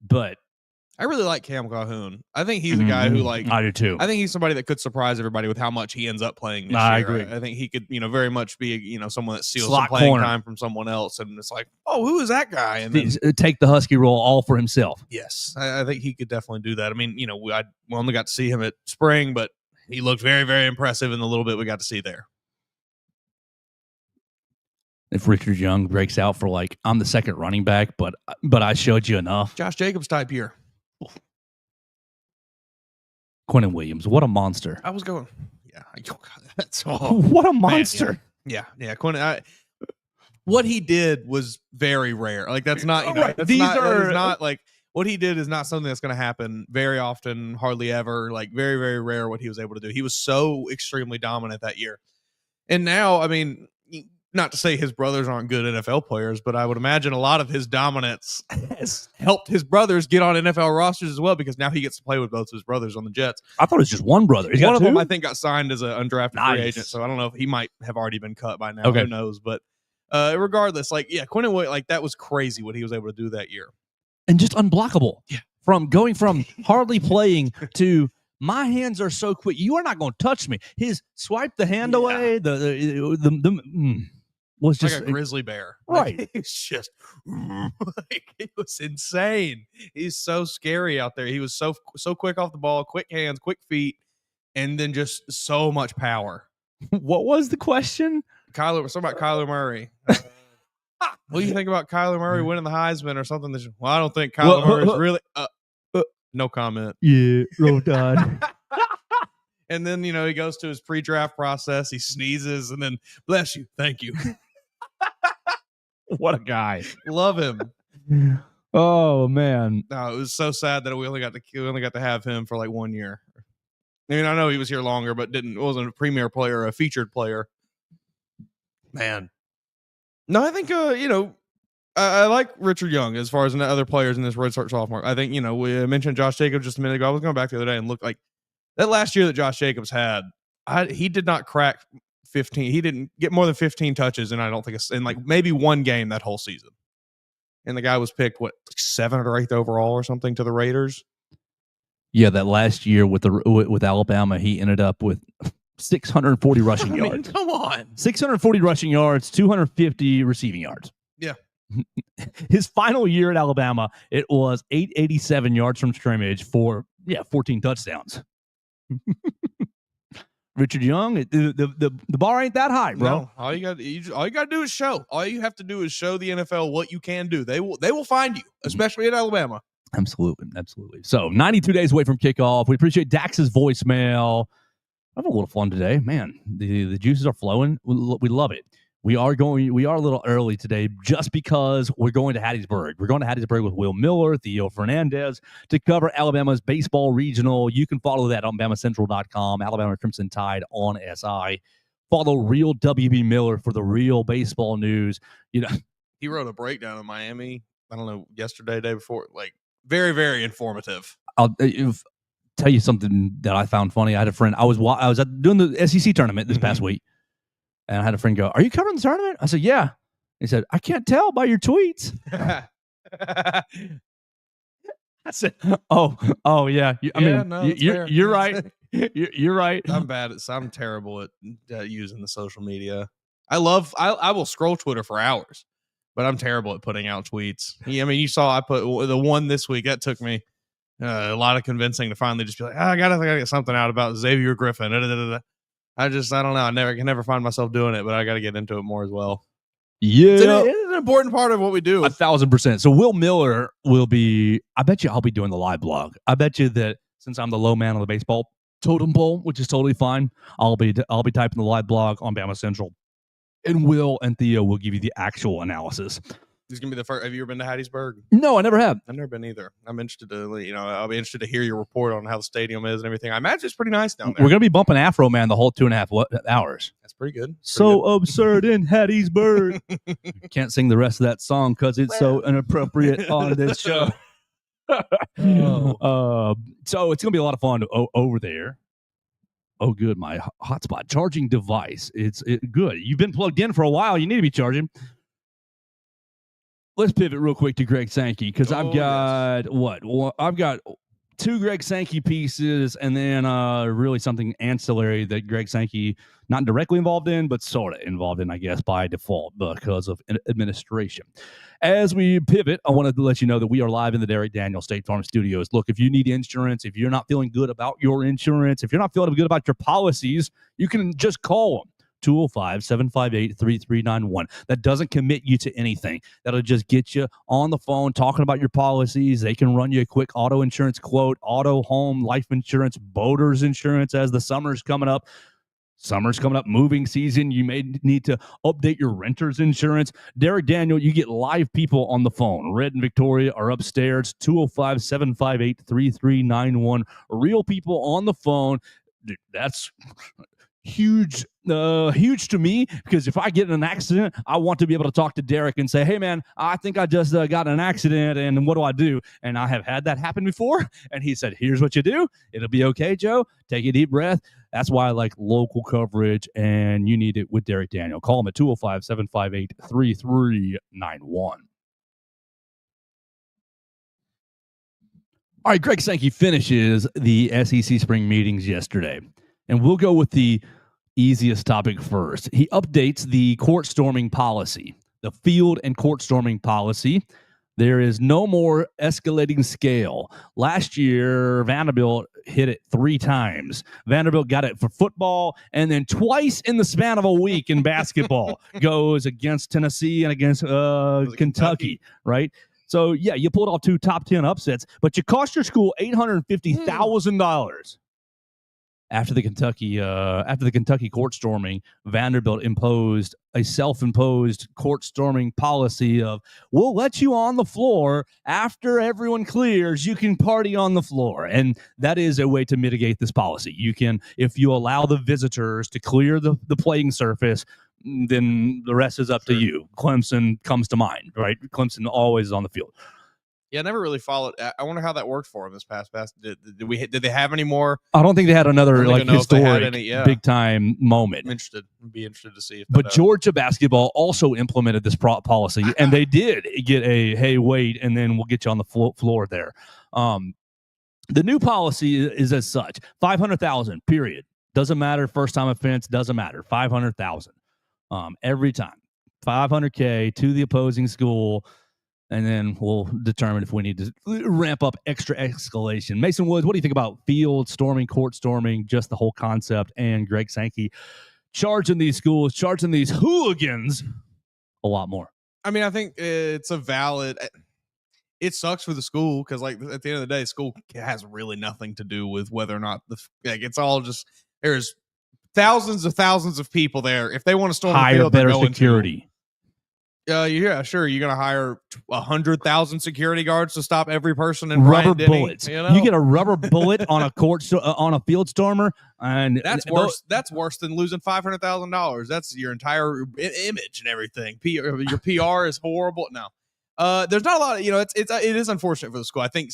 but I really like Cam Calhoun. I think he's a guy who, I do too. I think he's somebody that could surprise everybody with how much he ends up playing this year. I agree. I think he could, very much be, someone that steals Slot some playing corner. time from someone else. And it's like, oh, who is that guy? And then, take the Husky role all for himself. yes, I think he could definitely do that. I mean, we only got to see him at spring, but he looked very, very impressive in the little bit we got to see there. If Richard Young breaks out for I'm the second running back, but I showed you enough. Josh Jacobs type year. Quentin Williams, what a monster! I was going, that's what a monster! Man, yeah. Quentin, what he did was very rare. Like that's not, right. That is not like what he did is not something that's going to happen very often, hardly ever. Like very, very rare what he was able to do. He was so extremely dominant that year, and now, I mean. Not to say his brothers aren't good NFL players, but I would imagine a lot of his dominance has helped his brothers get on NFL rosters as well, because now he gets to play with both of his brothers on the Jets. I thought it was just one brother. One of them, I think, got signed as an undrafted free agent, so I don't know if he might have already been cut by now. Okay. Who knows? But regardless, Quentin Williams, that was crazy what he was able to do that year. And just unblockable. Yeah. Going from hardly playing to my hands are so quick, you are not going to touch me. His swipe the hand away, was just like a grizzly bear. Right. It's just it was insane. He's so scary out there. He was so quick off the ball, quick hands, quick feet, and then just so much power. What was the question? Something about Kyler Murray. What do you think about Kyler Murray winning the Heisman or something? I don't think Kyler Murray is really no comment. Yeah, Roll Tide. And then, he goes to his pre-draft process. He sneezes and then, bless you, thank you. What a guy. Love him. Oh, man. No, it was so sad that we only got to have him for 1 year. I mean, I know he was here longer, but wasn't a premier player or a featured player. Man. No, I think, I like Richard Young as far as the other players in this redshirt sophomore. I think, we mentioned Josh Jacobs just a minute ago. I was going back the other day and looked like that last year that Josh Jacobs had, he did not crack 15. He didn't get more than 15 touches, and I don't think it's in maybe one game that whole season. And the guy was picked 7th or 8th overall or something to the Raiders. Yeah, that last year with Alabama, he ended up with 640 rushing yards. Come on, 640 rushing yards, 250 receiving yards. Yeah. His final year at Alabama, it was 887 yards from scrimmage for 14 touchdowns. Richard Young, the bar ain't that high, bro. No, all you got to do is show. All you have to do is show the NFL what you can do. They will find you, especially at Alabama. Absolutely. So 92 days away from kickoff. We appreciate Dax's voicemail. I'm having a little fun today, man. The juices are flowing. We love it. We are a little early today just because we're going to Hattiesburg. We're going to Hattiesburg with Will Miller, Theo Fernandez to cover Alabama's baseball regional. You can follow that on BamaCentral.com, Alabama Crimson Tide on SI. Follow Real WB Miller for the real baseball news. He wrote a breakdown of Miami, I don't know, yesterday, day before, like very, very informative. I'll tell you something that I found funny. I had a friend, I was doing the SEC tournament this past week. And I had a friend go, "Are you covering the tournament?" I said, "Yeah." He said, "I can't tell by your tweets." I said, "Oh, yeah. You're right. You're right." I'm terrible at using the social media. I will scroll Twitter for hours, but I'm terrible at putting out tweets. I mean, you saw I put the one this week. That took me a lot of convincing to finally just be like, I gotta get something out about Xavier Griffin. I don't know. I can never find myself doing it, but I got to get into it more as well. Yeah. It's an important part of what we do. 1,000%. So Will Miller will be, I bet you I'll be doing the live blog. I bet you that since I'm the low man on the baseball totem pole, which is totally fine, I'll be typing the live blog on Bama Central. And Will and Theo will give you the actual analysis. He's gonna be the first. Have you ever been to Hattiesburg? No, I never have. I've never been either. I'm interested to, I'll be interested to hear your report on how the stadium is and everything. I imagine it's pretty nice down there. We're gonna be bumping Afro Man the whole 2.5 hours. That's pretty good. Absurd in Hattiesburg. Can't sing the rest of that song because it's so inappropriate on this show. So it's gonna be a lot of fun over there. Oh, good. My hotspot charging device. It's good. You've been plugged in for a while. You need to be charging. Let's pivot real quick to Greg Sankey because I've got I've got 2 Greg Sankey pieces and then really something ancillary that Greg Sankey not directly involved in, but sort of involved in, I guess, by default because of administration. As we pivot, I wanted to let you know that we are live in the Derek Daniel State Farm Studios. Look, if you need insurance, if you're not feeling good about your insurance, if you're not feeling good about your policies, you can just call them. 205-758-3391. That doesn't commit you to anything. That'll just get you on the phone talking about your policies. They can run you a quick auto insurance quote, auto, home, life insurance, boaters insurance as the summer's coming up. Moving season. You may need to update your renter's insurance. Derek Daniel, you get live people on the phone. Red and Victoria are upstairs. 205-758-3391. Real people on the phone. That's huge to me because if I get in an accident, I want to be able to talk to Derek and say, "Hey man, I think I just got in an accident and what do I do?" And I have had that happen before. And he said, "Here's what you do. It'll be okay, Joe. Take a deep breath." That's why I like local coverage, and you need it with Derek Daniel. Call him at 205-758-3391. All right, Greg Sankey finishes the SEC spring meetings yesterday. And we'll go with the easiest topic first. He updates the court storming policy, the field and court storming policy. There is no more escalating scale. Last year, Vanderbilt hit it 3 times. Vanderbilt got it for football, and then twice in the span of a week in basketball goes against Tennessee and against Kentucky, right? So, yeah, you pulled off 2 top 10 upsets, but you cost your school $850,000. After the Kentucky court storming, Vanderbilt imposed a self-imposed court storming policy of, we'll let you on the floor after everyone clears, you can party on the floor. And that is a way to mitigate this policy. You can, if you allow the visitors to clear the playing surface, then the rest is up to you. Clemson comes to mind, right? Clemson always is on the field. Yeah, I never really followed. I wonder how that worked for them this past. Did they have any more? I don't think they had another like historic big time moment. Be interested to see. But Georgia basketball also implemented this policy, and they did get a hey wait, and then we'll get you on the floor there. The new policy is as such: 500,000. Period. Doesn't matter. First time offense doesn't matter. 500,000 every time. 500K to the opposing school. And then we'll determine if we need to ramp up extra escalation. Mason Woods, what do you think about field storming, court storming, just the whole concept, and Greg Sankey charging these schools, charging these hooligans a lot more? I mean, I think it's a valid – it sucks for the school because, like, at the end of the day, school has really nothing to do with whether or not it's all just – there's thousands of people there. If they want to storm the Hire field, they're better going security. Yeah, sure. You're gonna hire 100,000 security guards to stop every person in Rubber Bryant-Denny, bullets. You know? You get a rubber bullet on a on a field stormer, and That's worse. That's worse than losing $500,000. That's your entire image and everything. Your PR is horrible. No, there's not a lot of it is unfortunate for the school. I think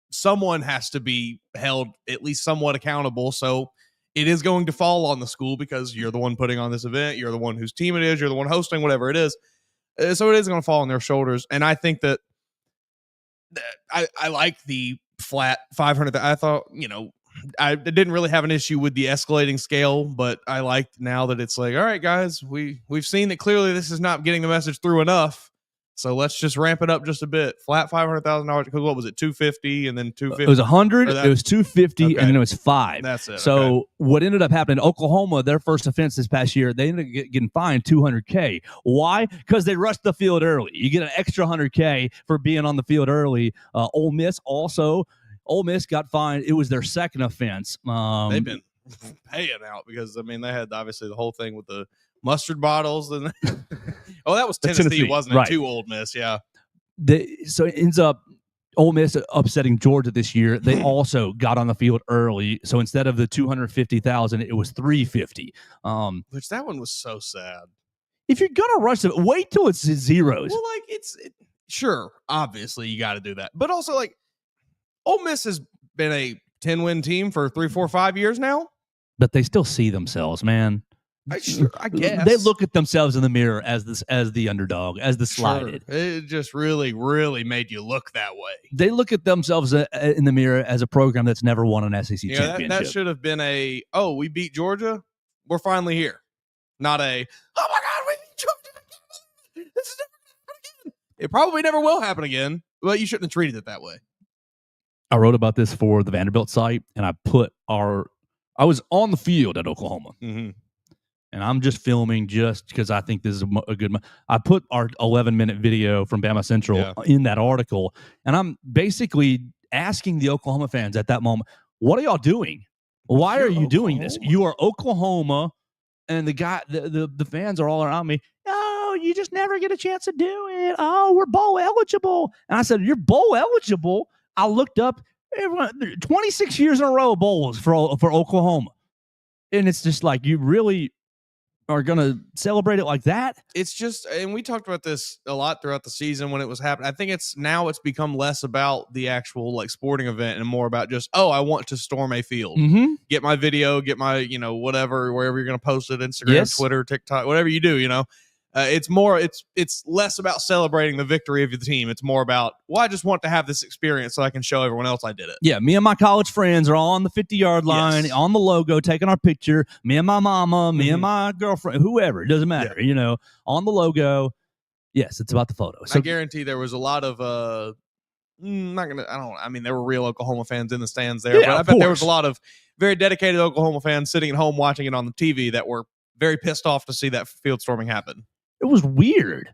someone has to be held at least somewhat accountable. So it is going to fall on the school because you're the one putting on this event. You're the one whose team it is. You're the one hosting, whatever it is. So it is going to fall on their shoulders. And I think that I like the flat 500. I thought, I didn't really have an issue with the escalating scale, but I like now that it's like, all right, guys, we've seen that clearly this is not getting the message through enough. So let's just ramp it up just a bit. Flat $500,000. Because what was it? 250 and then 250. It was 100. It was 250, okay. and then it was 5. That's it. So okay. what ended up happening? Oklahoma, their first offense this past year, they ended up getting fined $200K. Why? Because they rushed the field early. You get an extra $100K for being on the field early. Ole Miss got fined. It was their second offense. They've been paying out because they had obviously the whole thing with the mustard bottles and that was Tennessee, wasn't it? Right. To Ole Miss, yeah. So it ends up Ole Miss upsetting Georgia this year. They also got on the field early, so instead of the 250,000, it was 350. Which that one was so sad. If you're gonna rush it, wait till it's zeros. Well, sure, obviously you got to do that, but also Ole Miss has been a 10-win team for 3, 4, 5 years now, but they still see themselves, man. I guess they look at themselves in the mirror as the underdog, as the slighted. Sure. It just really, really made you look that way. They look at themselves in the mirror as a program that's never won an SEC championship. That should have been we beat Georgia, we're finally here. Not oh my God, we beat Georgia. This is never going to happen again. It probably never will happen again, but you shouldn't have treated it that way. I wrote about this for the Vanderbilt site, and I was on the field at Oklahoma. Mm-hmm. And I'm just filming just because I think this is a good. I put our 11-minute video from BamaCentral in that article, and I'm basically asking the Oklahoma fans at that moment, "What are y'all doing? Why are you doing this? You are Oklahoma," and the fans are all around me. "Oh, you just never get a chance to do it. Oh, we're bowl eligible." And I said, "You're bowl eligible?" I looked up. 26 years in a row bowls for Oklahoma, and it's just like you really are going to celebrate it like that. It's just, and we talked about this a lot throughout the season when it was happening. I think it's become less about the actual sporting event and more about just, I want to storm a field, get my video, get my, whatever, wherever you're going to post it, Instagram, Twitter, TikTok, whatever you do, it's less about celebrating the victory of the team. It's more about, I just want to have this experience so I can show everyone else I did it. Yeah, me and my college friends are all on the 50-yard line, on the logo, taking our picture. Me and my mama, me and my girlfriend, whoever, it doesn't matter, on the logo. Yes, it's about the photo. So I guarantee there was a lot of there were real Oklahoma fans in the stands there, but I bet there was a lot of very dedicated Oklahoma fans sitting at home watching it on the TV that were very pissed off to see that field storming happen. It was weird.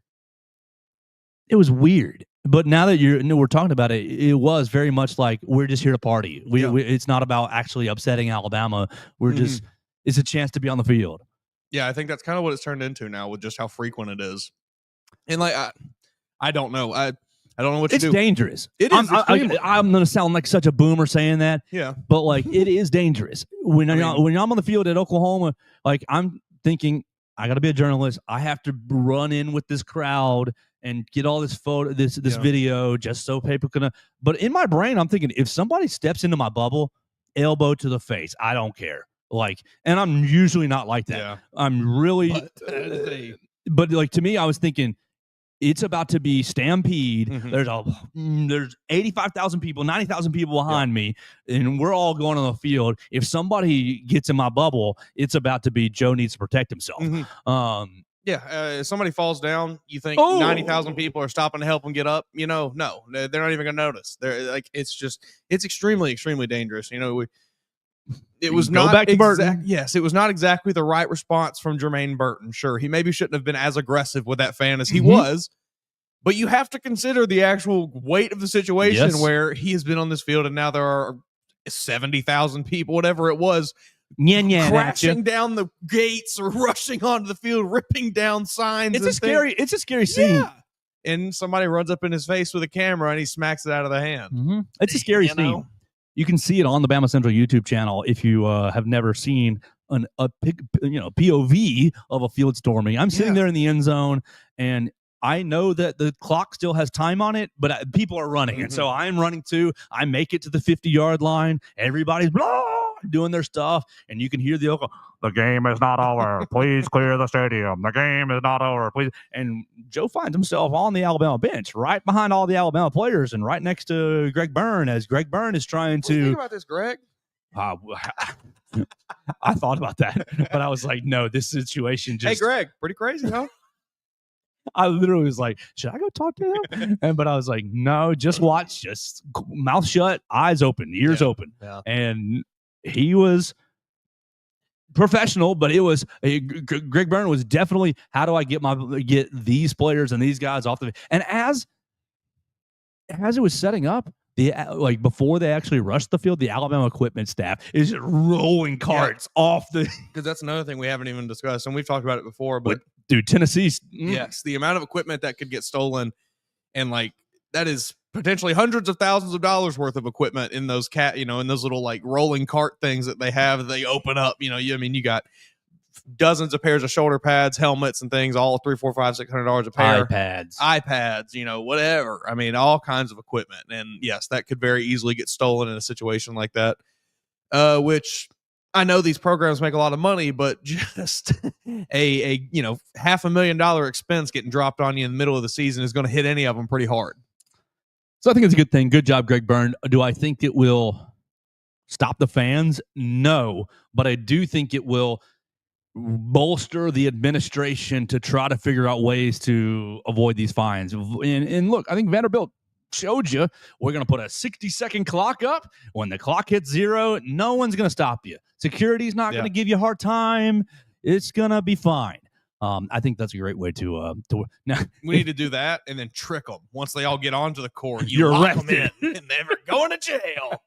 But now that we're talking about it, it was very much like we're just here to party. It's not about actually upsetting Alabama. We're just, it's a chance to be on the field. Yeah, I think that's kind of what it's turned into now with just how frequent it is. And I don't know. I don't know what to do. It's dangerous. It is. I'm going to sound like such a boomer saying that. Yeah. But it is dangerous. When I'm on the field at Oklahoma, I'm thinking, I got to be a journalist. I have to run in with this crowd and get all this video just so people can. But in my brain, I'm thinking, if somebody steps into my bubble, elbow to the face, I don't care. And I'm usually not like that. Yeah. I'm really. But to me, I was thinking, it's about to be stampede. There's 85,000 people, 90,000 people behind me, and we're all going on the field. If somebody gets in my bubble, it's about to be Joe needs to protect himself. If somebody falls down, you think 90,000 people are stopping to help them get up. No, they're not even going to notice. They're it's extremely, extremely dangerous. It was not back to Burton. Yes, it was not exactly the right response from Jermaine Burton. Sure, he maybe shouldn't have been as aggressive with that fan as he was, but you have to consider the actual weight of the situation where he has been on this field and now there are 70,000 people, whatever it was, crashing down the gates or rushing onto the field, ripping down signs. It's a scary scene. Yeah. And somebody runs up in his face with a camera and he smacks it out of the hand. Mm-hmm. It's a scary scene. You can see it on the BamaCentral YouTube channel if you have never seen a POV of a field storming. I'm sitting there in the end zone, and I know that the clock still has time on it, but people are running. And so I'm running too. I make it to the 50-yard line. Everybody's doing their stuff, and you can hear the game is not over. Please clear the stadium. The game is not over. Please. And Joe finds himself on the Alabama bench, right behind all the Alabama players, and right next to Greg Byrne, as Greg Byrne is trying to. Think about this, Greg. I thought about that, but I was like, no, this situation just. Hey, Greg, pretty crazy, huh? I literally was like, should I go talk to him? But I was like, no, just watch, just mouth shut, eyes open, ears open. Yeah. And he was professional, but it was Greg Byrne was definitely, how do I get these players and these guys off the, and as it was setting up, before they actually rushed the field, the Alabama equipment staff is just rolling carts off the. Because that's another thing we haven't even discussed, and we've talked about it before. But dude, Tennessee's yes, the amount of equipment that could get stolen, and that is potentially hundreds of thousands of dollars worth of equipment in those in those little rolling cart things that they have. They open up. You got dozens of pairs of shoulder pads, helmets, and things, all $300, $400, $500, $600 a pair. iPads, whatever. I mean, all kinds of equipment. And yes, that could very easily get stolen in a situation like that. Which I know these programs make a lot of money, but just a $500,000 expense getting dropped on you in the middle of the season is going to hit any of them pretty hard. So I think it's a good thing. Good job, Greg Byrne. Do I think it will stop the fans? No, but I do think it will bolster the administration to try to figure out ways to avoid these fines. And look, I think Vanderbilt showed you, we're going to put a 60-second clock up. When the clock hits 0, no one's going to stop you. Security's not going to give you a hard time. It's going to be fine. I think that's a great way to now. We need to do that and then trick them. Once they all get onto the court, you're lock arrested. them in and never going to jail.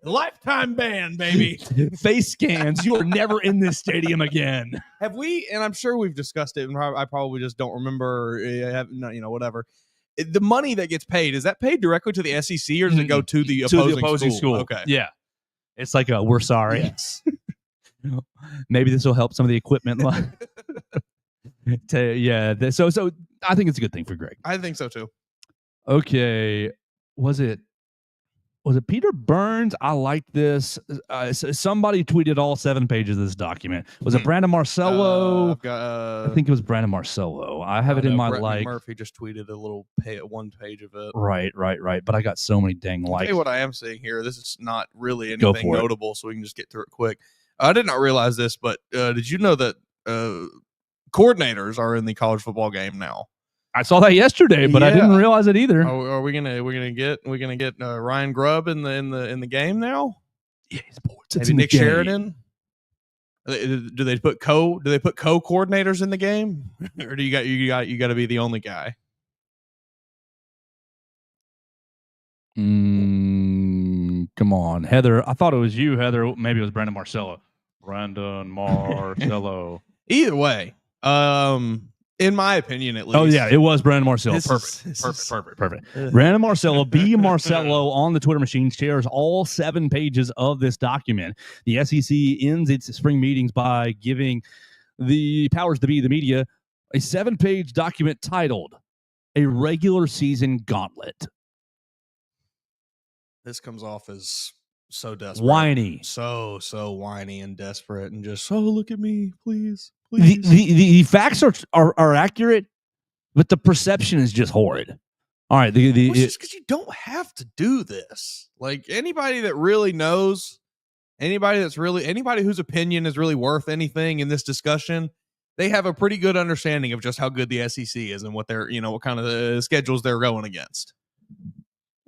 Lifetime ban, baby. Face scans. You are never in this stadium again. Have we? And I'm sure we've discussed it, and I probably just don't remember. Whatever. The money that gets paid, is that paid directly to the SEC, or does it go to the opposing school? Okay. Yeah. It's like we're sorry. Yes. Maybe this will help some of the equipment. So I think it's a good thing for Greg. I think so too. Okay. Was it Peter Burns? I like this. Somebody tweeted all 7 pages of this document. Was it Brandon Marcello? I think it was Brandon Marcello. I have it in my Brett Murphy just tweeted a little one page of it. Right. But I got so many dang likes. I'll tell you what I am seeing here. This is not really anything notable, so we can just get through it quick. I did not realize this, but did you know that coordinators are in the college football game now? I saw that yesterday, but I didn't realize it either. Are we gonna get Ryan Grubb in the game now? Yeah, sports. Maybe Nick Sheridan. Do they put co-coordinators in the game, or do you got to be the only guy? Come on, Heather. I thought it was you, Heather. Maybe it was Brandon Marcello. Brandon Marcello. Either way, in my opinion, at least. Oh yeah, it was Brandon Marcello. Perfect. Brandon Marcello, B Marcello on the Twitter machine, shares all 7 pages of this document. The SEC ends its spring meetings by giving the powers to be, the media, a 7-page document titled "A Regular Season Gauntlet." This comes off as so desperate, whiny, so whiny and desperate, and just look at me, please. The facts are accurate, but the perception is just horrid. All right, just because you don't have to do this. Like, anybody that really knows, anybody whose opinion is really worth anything in this discussion, they have a pretty good understanding of just how good the SEC is and what they're, what kind of schedules they're going against.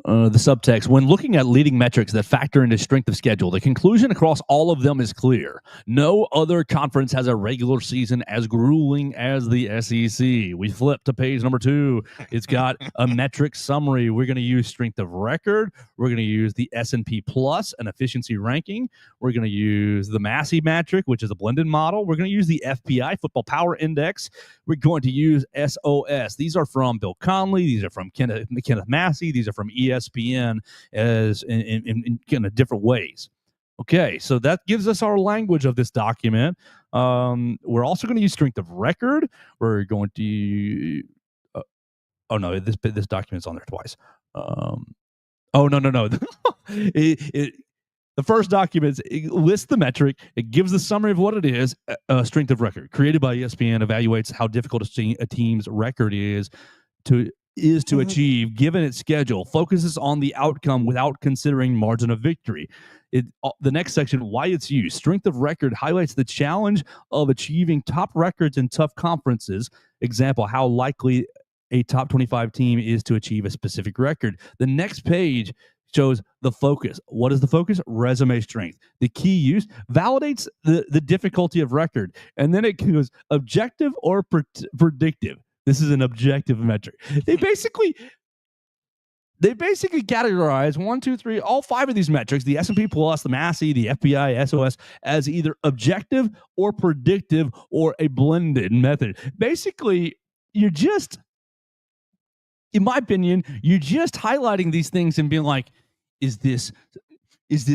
The subtext, when looking at leading metrics that factor into strength of schedule, the conclusion across all of them is clear. No other conference has a regular season as grueling as the SEC. We flip to page number 2. It's got a metric summary. We're going to use strength of record. We're going to use the S&P Plus, an efficiency ranking. We're going to use the Massey metric, which is a blended model. We're going to use the FPI, Football Power Index. We're going to use SOS. These are from Bill Conley. These are from Kenneth Massey. These are from ESPN as in kind of different ways. Okay, so that gives us our language of this document. We're also going to use strength of record. We're going to oh no, this document's on there twice. Oh no. The first document lists the metric. It gives the summary of what it is. Strength of record, created by ESPN, evaluates how difficult a team's record is to achieve given its schedule. Focuses on the outcome without considering margin of victory. The next section, why it's used. Strength of record highlights the challenge of achieving top records in tough conferences. Example, how likely a top 25 team is to achieve a specific record. The next page shows the focus. What is the focus? Resume strength. The key use validates the difficulty of record. And then it goes objective or predictive. This is an objective metric. They basically categorize 1, 2, 3, all 5 of these metrics, the S&P Plus, the Massey, the FPI, SOS, as either objective or predictive or a blended method. Basically, you're just, in my opinion, you're just highlighting these things and being like, is this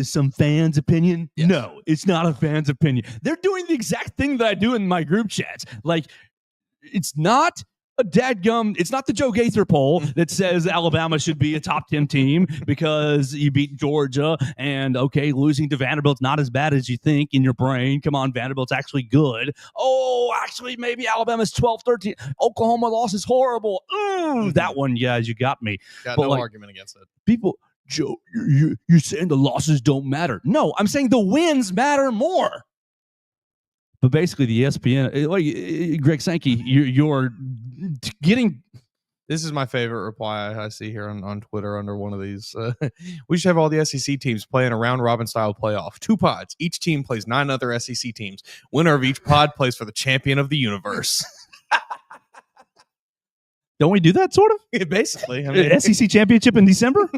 some fan's opinion? Yes. No, it's not a fan's opinion. They're doing the exact thing that I do in my group chats. Like, it's not it's not the Joe Gaither poll that says Alabama should be a top 10 team because you beat Georgia and, okay, losing to Vanderbilt's not as bad as you think in your brain. Come on, Vanderbilt's actually good. Oh, actually, maybe Alabama's 12-13. Oklahoma loss is horrible. Ooh, that one, guys, you got me. Got no argument against it. People, Joe, you're saying the losses don't matter. No, I'm saying the wins matter more. But basically, the ESPN, like Greg Sankey, you're getting. This is my favorite reply I see here on Twitter under one of these. We should have all the SEC teams playing a round-robin style playoff. 2 pods. Each team plays 9 other SEC teams. Winner of each pod plays for the champion of the universe. Don't we do that, sort of? Yeah, basically. I mean, SEC championship in December?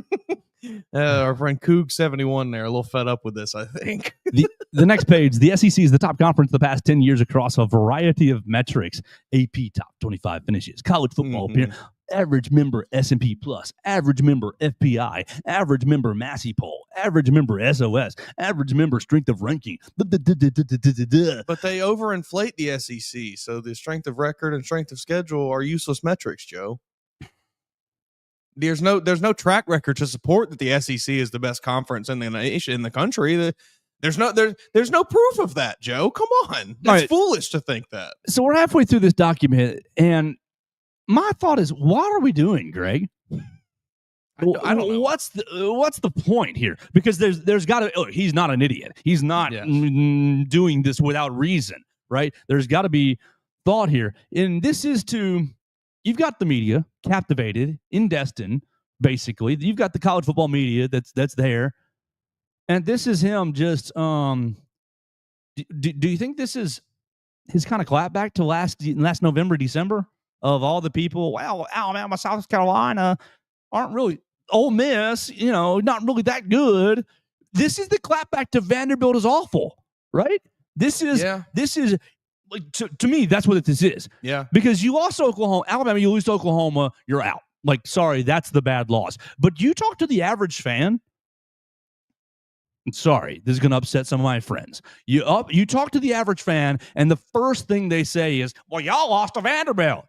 Our friend Coog71 there, a little fed up with this, I think. The next page, the SEC is the top conference the past 10 years across a variety of metrics. AP top 25 finishes, college football, average member S&P Plus, average member FPI, average member Massey poll, average member SOS, average member strength of ranking. But they overinflate the SEC, so the strength of record and strength of schedule are useless metrics, Joe. There's no track record to support that the SEC is the best conference in the nation, in the country. There's no proof of that, Joe. Come on. That's foolish to think that. So we're halfway through this document, and my thought is, what are we doing, Greg? I don't know. What's the point here? Because there's got to. He's not an idiot. He's not doing this without reason, right? There's got to be thought here, and this is to. You've got the media captivated in Destin, basically. You've got the college football media that's there, and this is him just. Do you think this is his kind of clapback to last November, December of all the people? Well, Alabama, South Carolina aren't really Ole Miss, not really that good. This is the clapback to Vanderbilt is awful, right? This is like to me, that's what this is. Yeah. Because you lost to Oklahoma, Alabama, you lose to Oklahoma, you're out. Like, sorry, that's the bad loss. But you talk to the average fan. Sorry, this is going to upset some of my friends. You talk to the average fan, and the first thing they say is, well, y'all lost to Vanderbilt.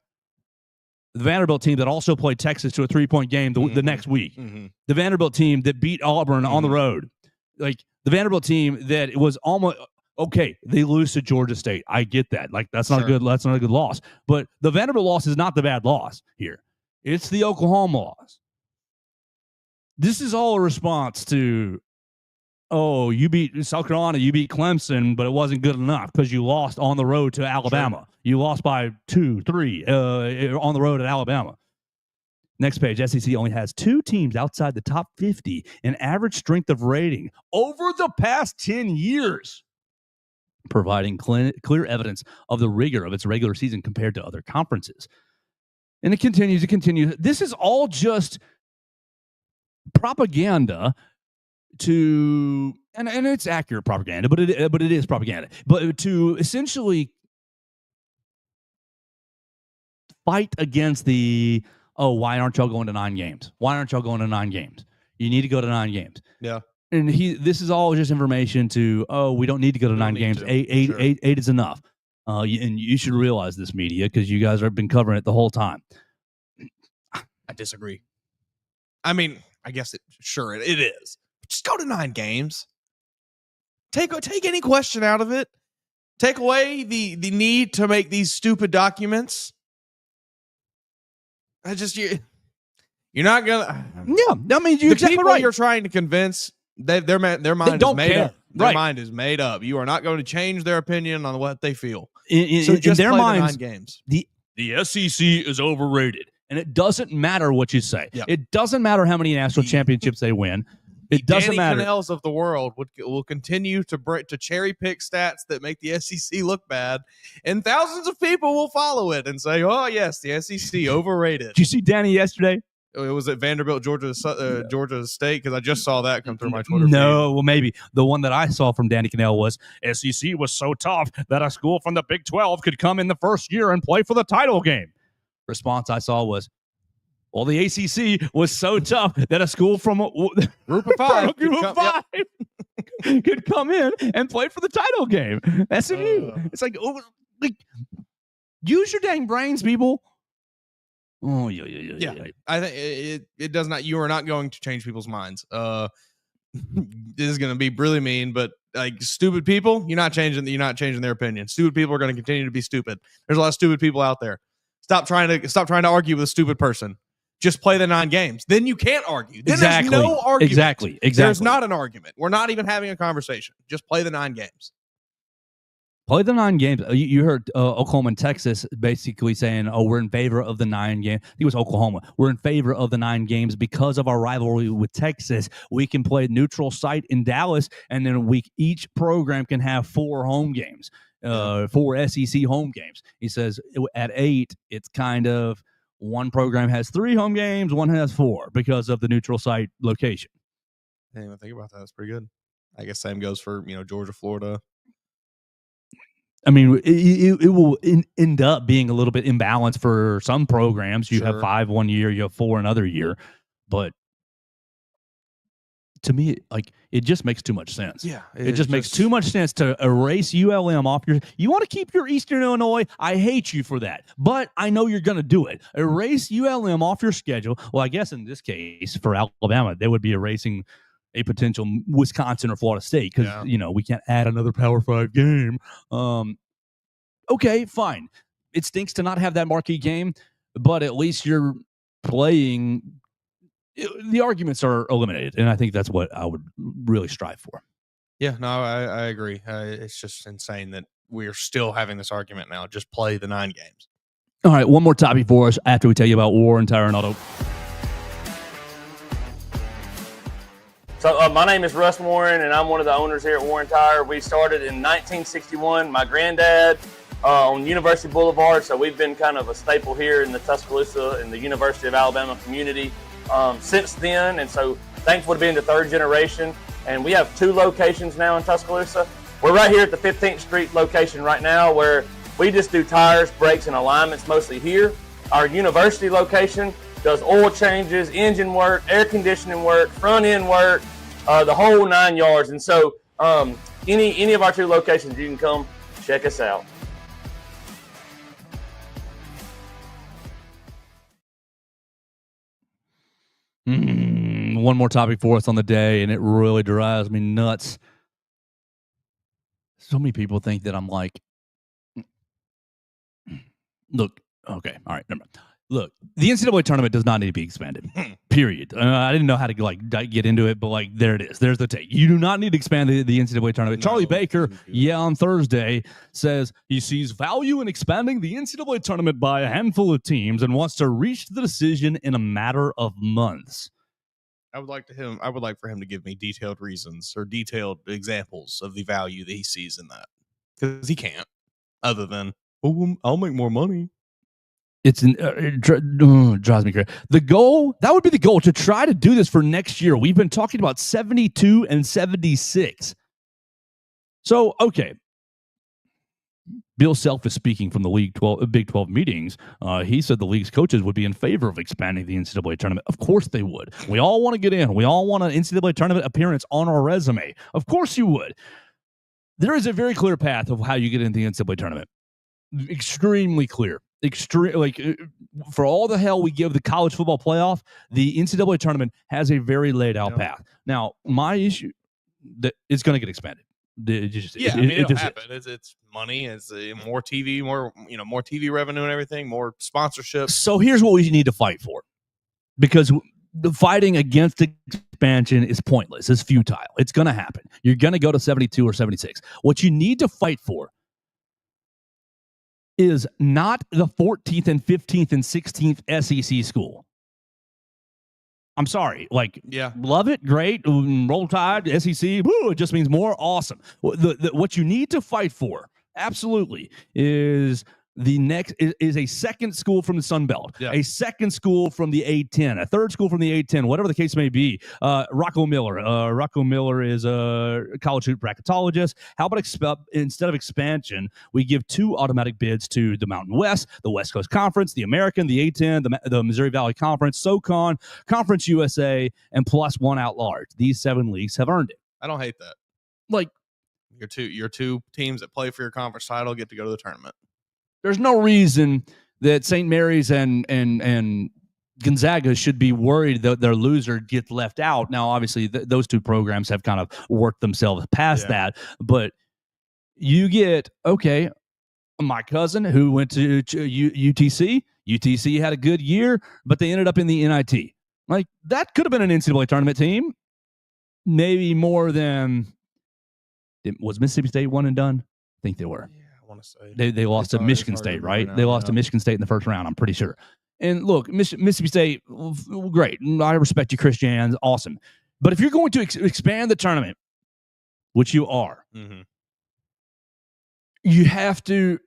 The Vanderbilt team that also played Texas to a 3-point game the next week. Mm-hmm. The Vanderbilt team that beat Auburn on the road. Like, the Vanderbilt team that was almost okay. They lose to Georgia State. I get that. Like, that's not a good loss. But the Vanderbilt loss is not the bad loss here. It's the Oklahoma loss. This is all a response to, oh, you beat South Carolina, you beat Clemson, but it wasn't good enough because you lost on the road to Alabama. Sure. You lost by 2, 3 on the road at Alabama. Next page, SEC only has 2 teams outside the top 50 in average strength of rating over the past 10 years, providing clear evidence of the rigor of its regular season compared to other conferences. And it continues. This is all just propaganda to, and it's accurate propaganda, but it is propaganda. But to essentially fight against the, why aren't y'all going to 9 games? Why aren't y'all going to 9 games? You need to go to 9 games. Yeah. And this is all just information to, we don't need to go to 9 games. Eight is enough. And you should realize this, media, because you guys have been covering it the whole time. I disagree. I mean, I guess it is. Just go to 9 games. Take any question out of it. Take away the need to make these stupid documents. You're not gonna. Yeah, I mean, The people you're trying to convince, their mind is made up. Their mind is made up. You are not going to change their opinion on what they feel. So just in their play minds, the 9 games. The SEC is overrated, and it doesn't matter what you say. Yep. It doesn't matter how many national championships they win. It doesn't matter. Danny Kanells of the world will continue to cherry pick stats that make the SEC look bad, and thousands of people will follow it and say, "Oh yes, the SEC overrated." Did you see Danny yesterday? It was at Vanderbilt, Georgia State, because I just saw that come through my Twitter feed. No, well, maybe. The one that I saw from Danny Kanell was SEC was so tough that a school from the Big 12 could come in the first year and play for the title game. Response I saw was, well, the ACC was so tough that a school from Group of 5 could come in and play for the title game. SMU. It's like, use your dang brains, people. Oh, yeah. I think it does not. You are not going to change people's minds. This is going to be really mean, but like stupid people, you're not changing their opinion. Stupid people are going to continue to be stupid. There's a lot of stupid people out there. Stop trying to argue with a stupid person. Just play the 9 games. Then you can't argue. Then there's no argument. Exactly. There's not an argument. We're not even having a conversation. Just play the 9 games. Play the 9 games. You heard Oklahoma and Texas basically saying, we're in favor of the 9 games. I think it was Oklahoma. We're in favor of the 9 games because of our rivalry with Texas. We can play neutral site in Dallas, and then each program can have 4 home games, 4 SEC home games. He says at 8, it's kind of one program has 3 home games, one has 4 because of the neutral site location. I didn't even think about that. That's pretty good. I guess same goes for Georgia, Florida. I mean, it will end up being a little bit imbalanced for some programs. You have 5 one year, you have 4 another year. But to me, it just makes too much sense. Yeah. It just makes too much sense to erase ULM off your... You want to keep your Eastern Illinois? I hate you for that. But I know you're going to do it. Erase ULM off your schedule. Well, I guess in this case, for Alabama, they would be erasing a potential Wisconsin or Florida State because, we can't add another Power 5 game. Okay, fine. It stinks to not have that marquee game, but at least you're playing. The arguments are eliminated, and I think that's what I would really strive for. Yeah, no, I agree. It's just insane that we're still having this argument now. Just play the 9 games. All right, one more topic for us after we tell you about Warren Tire and Auto. So my name is Russ Warren, and I'm one of the owners here at Warren Tire. We started in 1961. My granddad on University Boulevard, so we've been kind of a staple here in the Tuscaloosa and the University of Alabama community since then. And so thankful to be in the 3rd generation. And we have 2 locations now in Tuscaloosa. We're right here at the 15th Street location right now where we just do tires, brakes, and alignments mostly here. Our university location does oil changes, engine work, air conditioning work, front end work, the whole 9 yards. And so any of our 2 locations, you can come check us out. One more topic for us on the day, and it really drives me nuts. So many people think that I'm like, look, okay, all right, never mind. Look, the NCAA tournament does not need to be expanded. Period. I didn't know how to get into it, but there it is. There's the take. You do not need to expand the NCAA tournament. No, Charlie Baker, on Thursday, says he sees value in expanding the NCAA tournament by a handful of teams and wants to reach the decision in a matter of months. I would like for him to give me detailed reasons or detailed examples of the value that he sees in that, because he can't. Other than, I'll make more money. It drives me crazy. That would be the goal, to try to do this for next year. We've been talking about 72 and 76. So, okay. Bill Self is speaking from the Big 12 meetings. He said the league's coaches would be in favor of expanding the NCAA tournament. Of course they would. We all want to get in. We all want an NCAA tournament appearance on our resume. Of course you would. There is a very clear path of how you get into the NCAA tournament. Extremely clear. For all the hell we give the college football playoff, the NCAA tournament has a very laid out path. Now, my issue that it's going to get expanded. It'll happen. It's money. It's more TV, more TV revenue and everything, more sponsorships. So here's what we need to fight for, because the fighting against expansion is pointless. It's futile. It's going to happen. You're going to go to 72 or 76. What you need to fight for is not the 14th and 15th and 16th SEC school. I'm sorry. Love it. Great. Roll Tide, SEC. Woo, it just means more. Awesome. What you need to fight for, absolutely, is the next is a second school from the Sun Belt, a second school from the A10, a third school from the A10, whatever the case may be. Rocco Miller. Rocco Miller is a college hoop bracketologist. How about instead of expansion, we give 2 automatic bids to the Mountain West, the West Coast Conference, the American, the A10, the Missouri Valley Conference, SoCon, Conference USA, and plus 1 at large. These 7 leagues have earned it. I don't hate that. Your two teams that play for your conference title get to go to the tournament. There's no reason that St. Mary's and Gonzaga should be worried that their loser gets left out. Now, obviously, those 2 programs have kind of worked themselves past that. But you get, my cousin who went to UTC. UTC had a good year, but they ended up in the NIT. That could have been an NCAA tournament team. Maybe more than... Was Mississippi State one and done? I think they were. They lost to Michigan State, right? They lost to Michigan State in the first round, I'm pretty sure. And look, Mississippi State, great. I respect you, Chris Jans, awesome. But if you're going to expand the tournament, which you are, you have to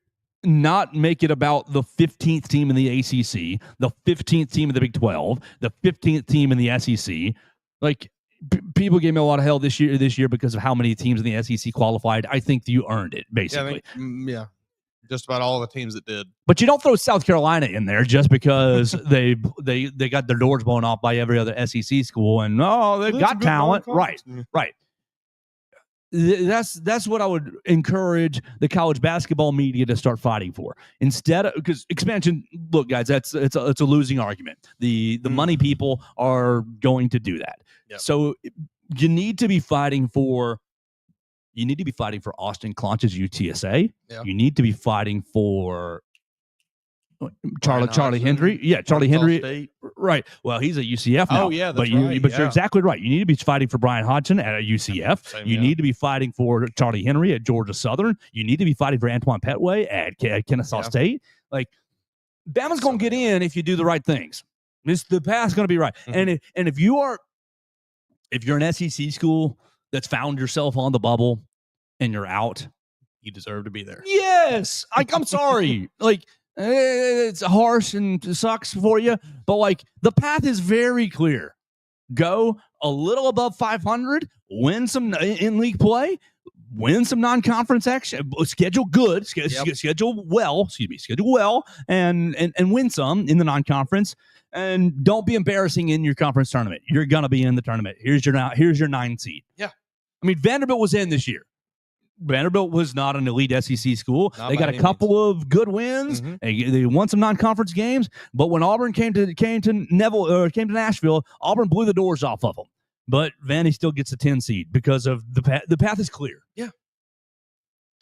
not make it about the 15th team in the ACC, the 15th team in the Big 12, the 15th team in the SEC. People gave me a lot of hell this year because of how many teams in the SEC qualified. I think you earned it, basically. Just about all the teams that did. But you don't throw South Carolina in there just because they got their doors blown off by every other SEC school, and they've got talent. Right. That's what I would encourage the college basketball media to start fighting for. Instead of, because expansion, look, guys, it's a losing argument. The money people are going to do that. Yep. So you need to be fighting for Austin Claunch's UTSA. Yep. You need to be fighting for Charlie Henry. Yeah, Charlie Henry. State. Right. Well, he's at UCF now. Oh, yeah, that's right. But you're exactly right. You need to be fighting for Brian Hodgson at UCF. You need to be fighting for Charlie Henry at Georgia Southern. You need to be fighting for Antoine Petway at Kennesaw State. Bama's going to get in if you do the right things. The path's going to be right. And if you're an SEC school that's found yourself on the bubble and you're out, you deserve to be there. Yes. I'm sorry. It's harsh and sucks for you, but the path is very clear. Go a little above 500, win some in-league play, win some non-conference action, schedule well, and win some in the non-conference. And don't be embarrassing in your conference tournament. You're gonna be in the tournament. Here's your 9 seed. Yeah, I mean Vanderbilt was in this year. Vanderbilt was not an elite SEC school. They got a couple of good wins. They won some non-conference games. But when Auburn came to Nashville, Auburn blew the doors off of them. But Vandy still gets a 10 seed because of the path is clear. Yeah.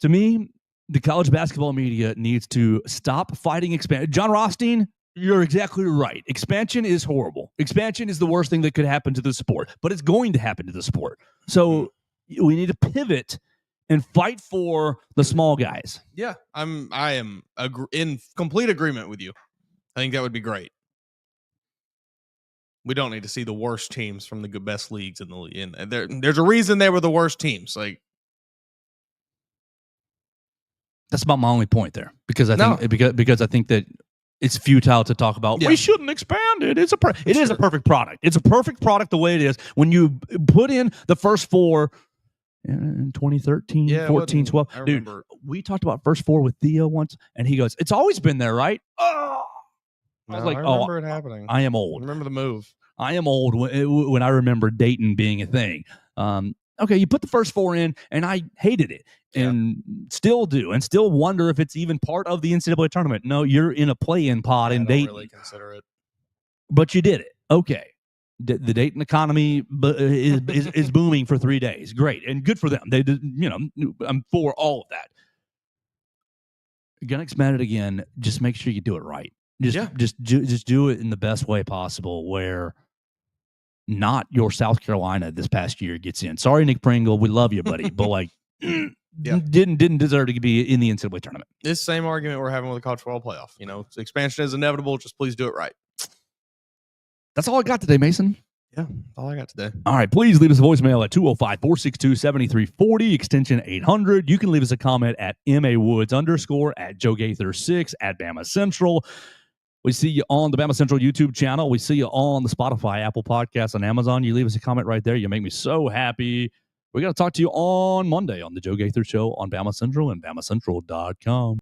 To me, the college basketball media needs to stop fighting expansion. John Rothstein, You're exactly right. Expansion is horrible. Expansion is the worst thing that could happen to the sport, but it's going to happen to the sport. So we need to pivot and fight for the small guys. Yeah, I am in complete agreement with you. I think that would be great. We don't need to see the worst teams from the best leagues in the league. And there's a reason they were the worst teams. Like, that's about my only point there, because I think because I think that it's futile to talk about. We shouldn't expand it. It is a perfect product. It's a perfect product the way it is. When you put in the first four in 2013, 14, 12. Dude, we talked about first four with Theo once, and he goes, "It's always been there, right?" Oh, I was like, I remember it happening. I am old. I remember the move. I am old when I remember Dayton being a thing. Okay, you put the first four in, and I hated it, and still do, and still wonder if it's even part of the NCAA tournament. No, you're in a play-in pod in Dayton. I don't really consider it. But you did it. Okay. The Dayton economy is booming for 3 days. Great, and good for them. They did, I'm for all of that. You're gonna expand it again. Just make sure you do it right. Just do it in the best way possible, where not your South Carolina this past year gets in. Sorry, Nick Pringle, we love you, buddy, but like, didn't deserve to be in the NCAA tournament. This same argument we're having with the college football playoff. Expansion is inevitable. Just please do it right. That's all I got today, Mason. Yeah, that's all I got today. All right, please leave us a voicemail at 205-462-7340, extension 800. You can leave us a comment at MAWoods _ at Joe Gaither 6 at BamaCentral. We see you on the BamaCentral YouTube channel. We see you on the Spotify, Apple Podcasts, and Amazon. You leave us a comment right there. You make me so happy. We're going to talk to you on Monday on the Joe Gaither Show on BamaCentral and BamaCentral.com.